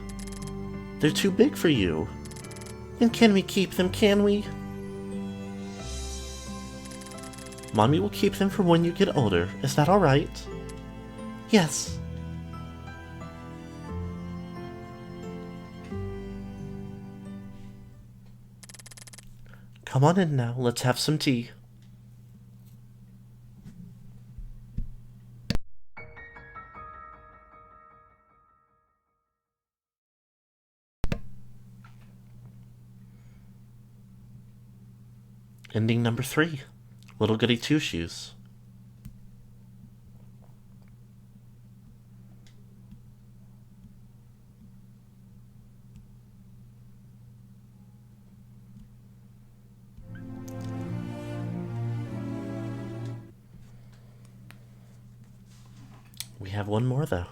They're too big for you. Then can we keep them, can we? Mommy will keep them for when you get older. Is that alright? Yes. Come on in now, let's have some tea. Ending number 3. Little Goody Two Shoes. We have one more, though.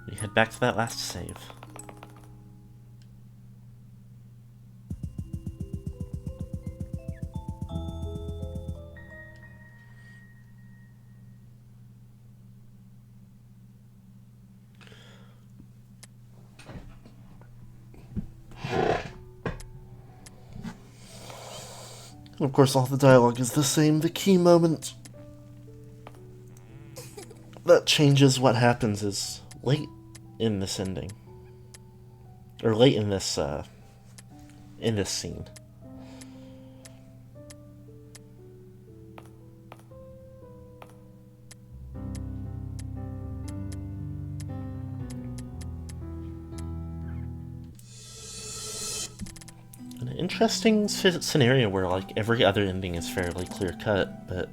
We head back to that last save. Of course, all the dialogue is the same. The key moment that changes what happens is late in this ending. Or late in this scene. An interesting scenario where, like, every other ending is fairly clear-cut, but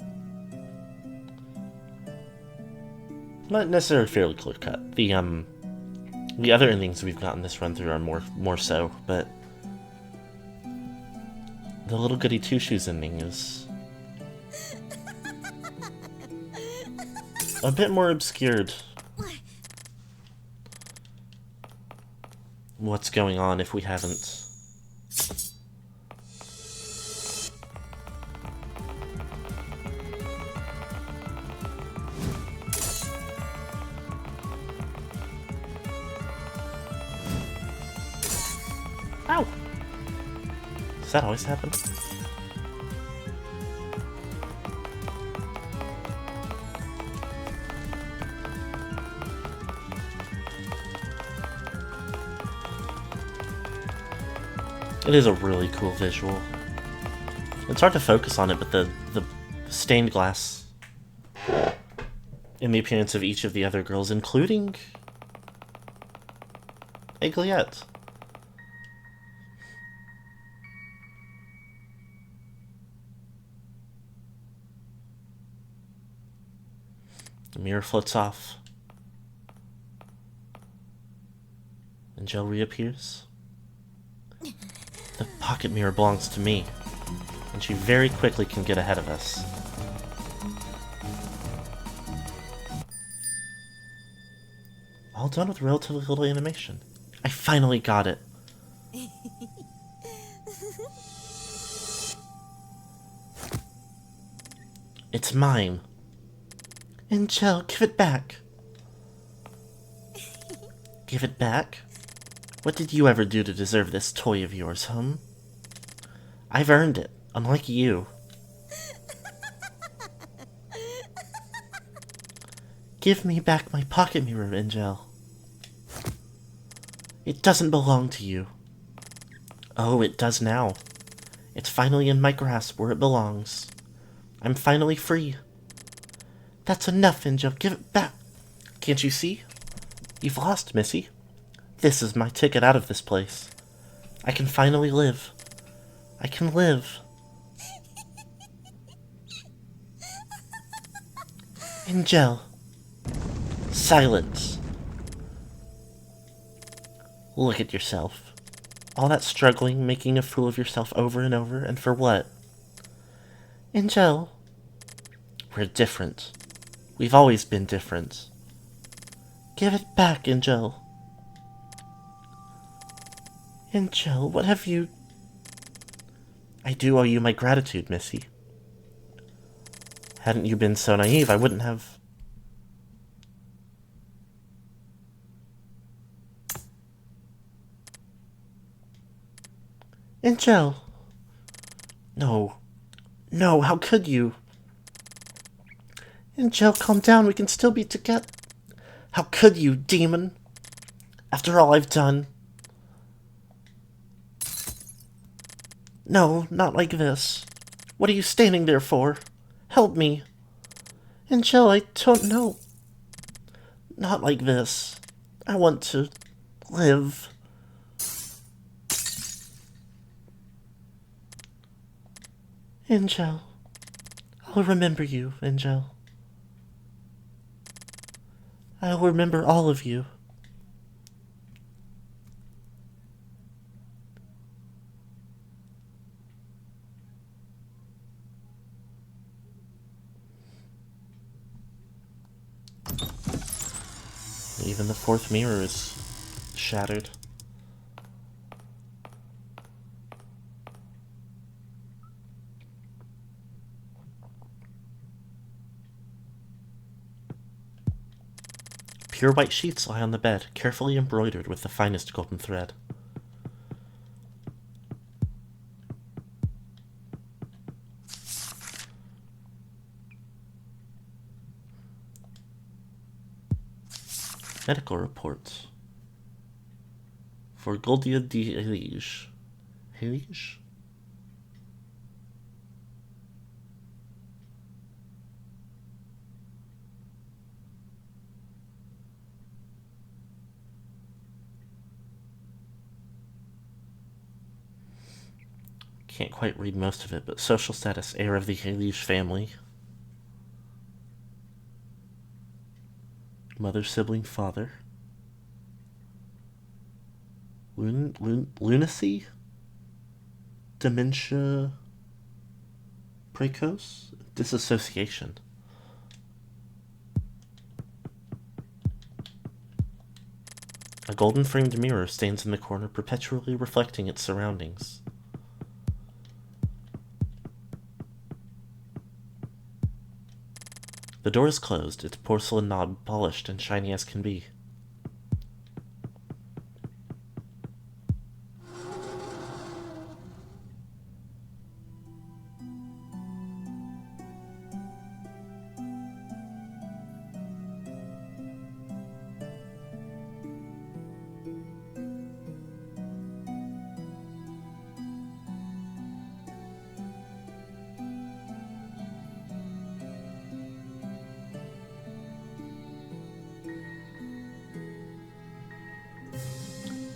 not necessarily fairly clear-cut. The other endings we've gotten this run-through are more so, but the Little Goody Two Shoes ending is a bit more obscured what's going on if we haven't. Ow! Does that always happen? It is a really cool visual. It's hard to focus on it, but the stained glass in the appearance of each of the other girls, including Aigliette. The mirror floats off. And Jill reappears. The pocket mirror belongs to me, and she very quickly can get ahead of us. All done with relatively little animation. I finally got it. It's mine. Angel, give it back. Give it back? What did you ever do to deserve this toy of yours, I've earned it, unlike you. Give me back my pocket mirror, Angel. It doesn't belong to you. Oh, it does now. It's finally in my grasp where it belongs. I'm finally free. That's enough, Angel. Give it back. Can't you see? You've lost, Missy. This is my ticket out of this place. I can finally live. I can live. Angel. Silence. Look at yourself. All that struggling, making a fool of yourself over and over, and for what? Angel. We're different. We've always been different. Give it back, Angel. Angel, what have you... I do owe you my gratitude, Missy. Hadn't you been so naive, I wouldn't have... Angel! No. No, how could you? Angel, calm down, we can still be together. How could you, demon? After all I've done. No, not like this. What are you standing there for? Help me. Angel, I don't know. Not like this. I want to live. Angel. I'll remember you, Angel. I'll remember all of you. Even the fourth mirror is shattered. Pure white sheets lie on the bed, carefully embroidered with the finest golden thread. Medical reports. For Goldia de Elige. Elige? Can't quite read most of it, but social status, heir of the Elige family. Mother, sibling, father. Lunacy? Dementia? Precoce? Disassociation. A golden framed mirror stands in the corner, perpetually reflecting its surroundings. The door is closed, its porcelain knob polished and shiny as can be.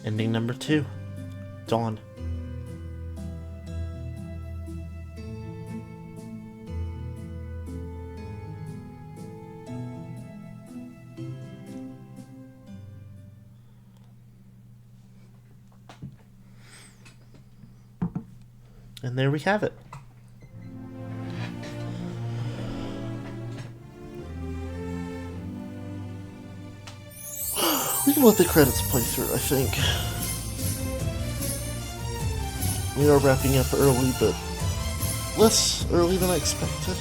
Ending number 2. Dawn. And there we have it. We can let the credits play through, I think. We are wrapping up early, but less early than I expected.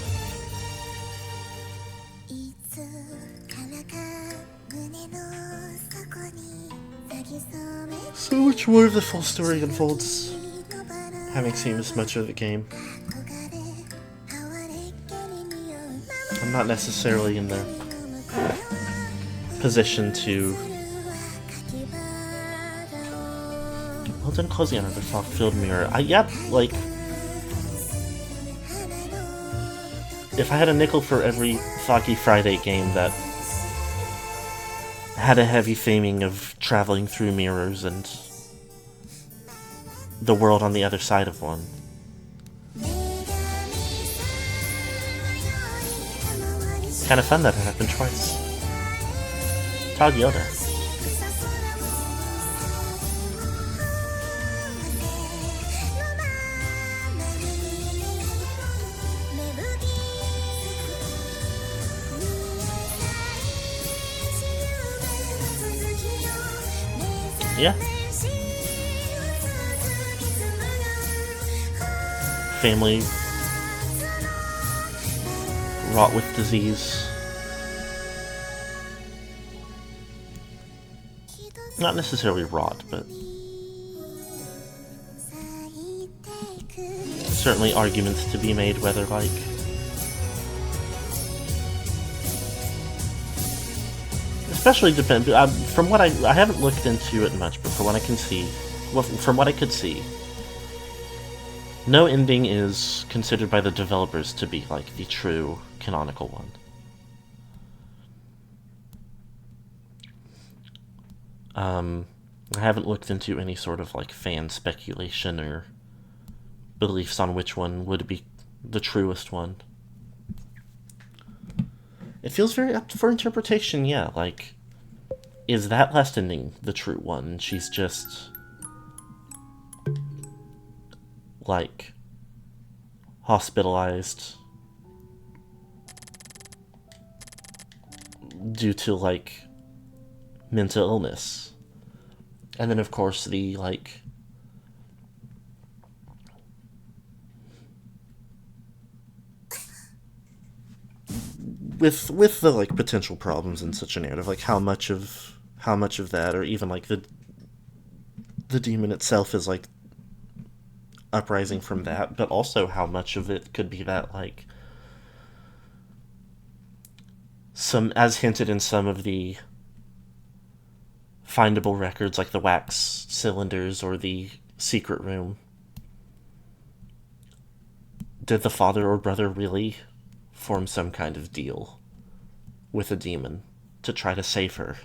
So much more of the full story unfolds, having seen this much of the game. I'm not necessarily in the position to... Well done closing another fog-filled mirror. If I had a nickel for every Foggy Friday game that had a heavy theming of traveling through mirrors and the world on the other side of one. Kind of fun that it happened twice. Todd Yoda. Yeah. Family wrought with disease. Not necessarily wrought, but certainly arguments to be made whether, like, especially from what I haven't looked into it much, but from what I can see, from what I could see, no ending is considered by the developers to be like the true canonical one. I haven't looked into any sort of like fan speculation or beliefs on which one would be the truest one. It feels very up for interpretation, yeah, like, is that last ending the true one? She's just, like, hospitalized due to, like, mental illness. And then, of course, the, like, with the like potential problems in such a narrative, like how much of that, or even like the demon itself is like uprising from that, but also how much of it could be that, like, some, as hinted in some of the findable records, like the wax cylinders or the secret room, did the father or brother really form some kind of deal with a demon to try to save her?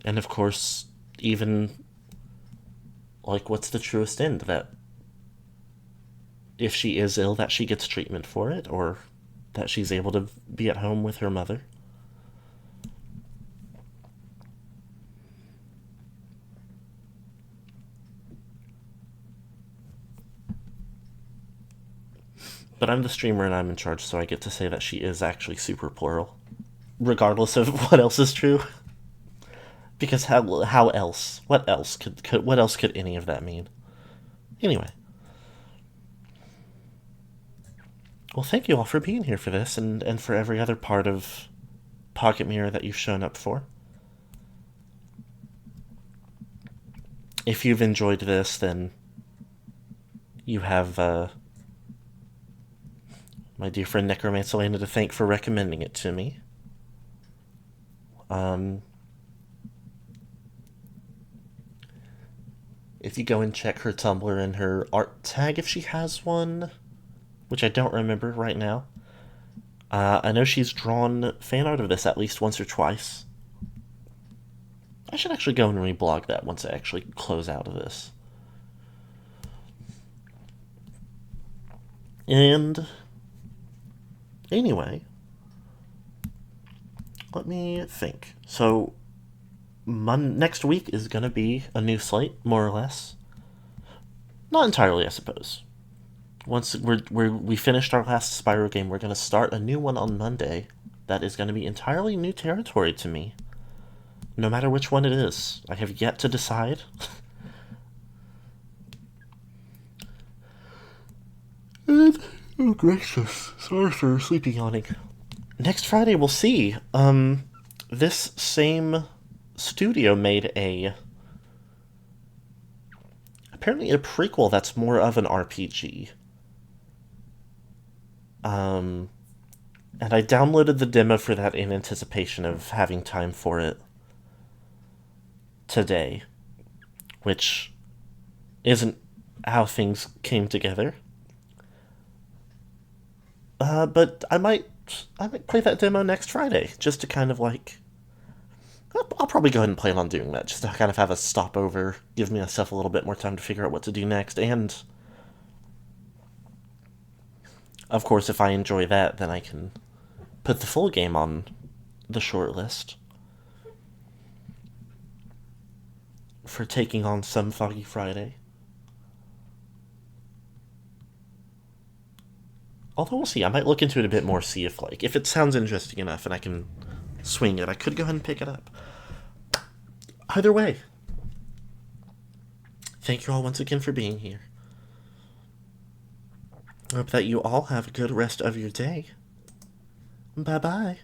And of course, even, like, what's the truest end? That if she is ill, that she gets treatment for it, or that she's able to be at home with her mother? But I'm the streamer and I'm in charge, so I get to say that she is actually super plural, regardless of what else is true. Because how else? What else could any of that mean? Anyway. Well, thank you all for being here for this and for every other part of Pocket Mirror that you've shown up for. If you've enjoyed this, then you have my dear friend Necromancelena to thank for recommending it to me. If you go and check her Tumblr and her art tag, if she has one, which I don't remember right now, I know she's drawn fan art of this at least once or twice. I should actually go and reblog that once I actually close out of this. And anyway, let me think. So next week is going to be a new slate, more or less. Not entirely, I suppose. Once we finished our last Spyro game, we're going to start a new one on Monday that is going to be entirely new territory to me. No matter which one it is. I have yet to decide. And, oh gracious, sorry for sleepy yawning. Next Friday we'll see. This same studio made apparently a prequel that's more of an RPG. And I downloaded the demo for that in anticipation of having time for it today, which isn't how things came together. But I might play that demo next Friday, just to kind of like... I'll probably go ahead and plan on doing that, just to kind of have a stopover, give myself a little bit more time to figure out what to do next, and... Of course, if I enjoy that, then I can put the full game on the short list for taking on some Foggy Friday. Although we'll see, I might look into it a bit more, see if, like, if it sounds interesting enough and I can swing it, I could go ahead and pick it up. Either way, thank you all once again for being here. I hope that you all have a good rest of your day. Bye-bye.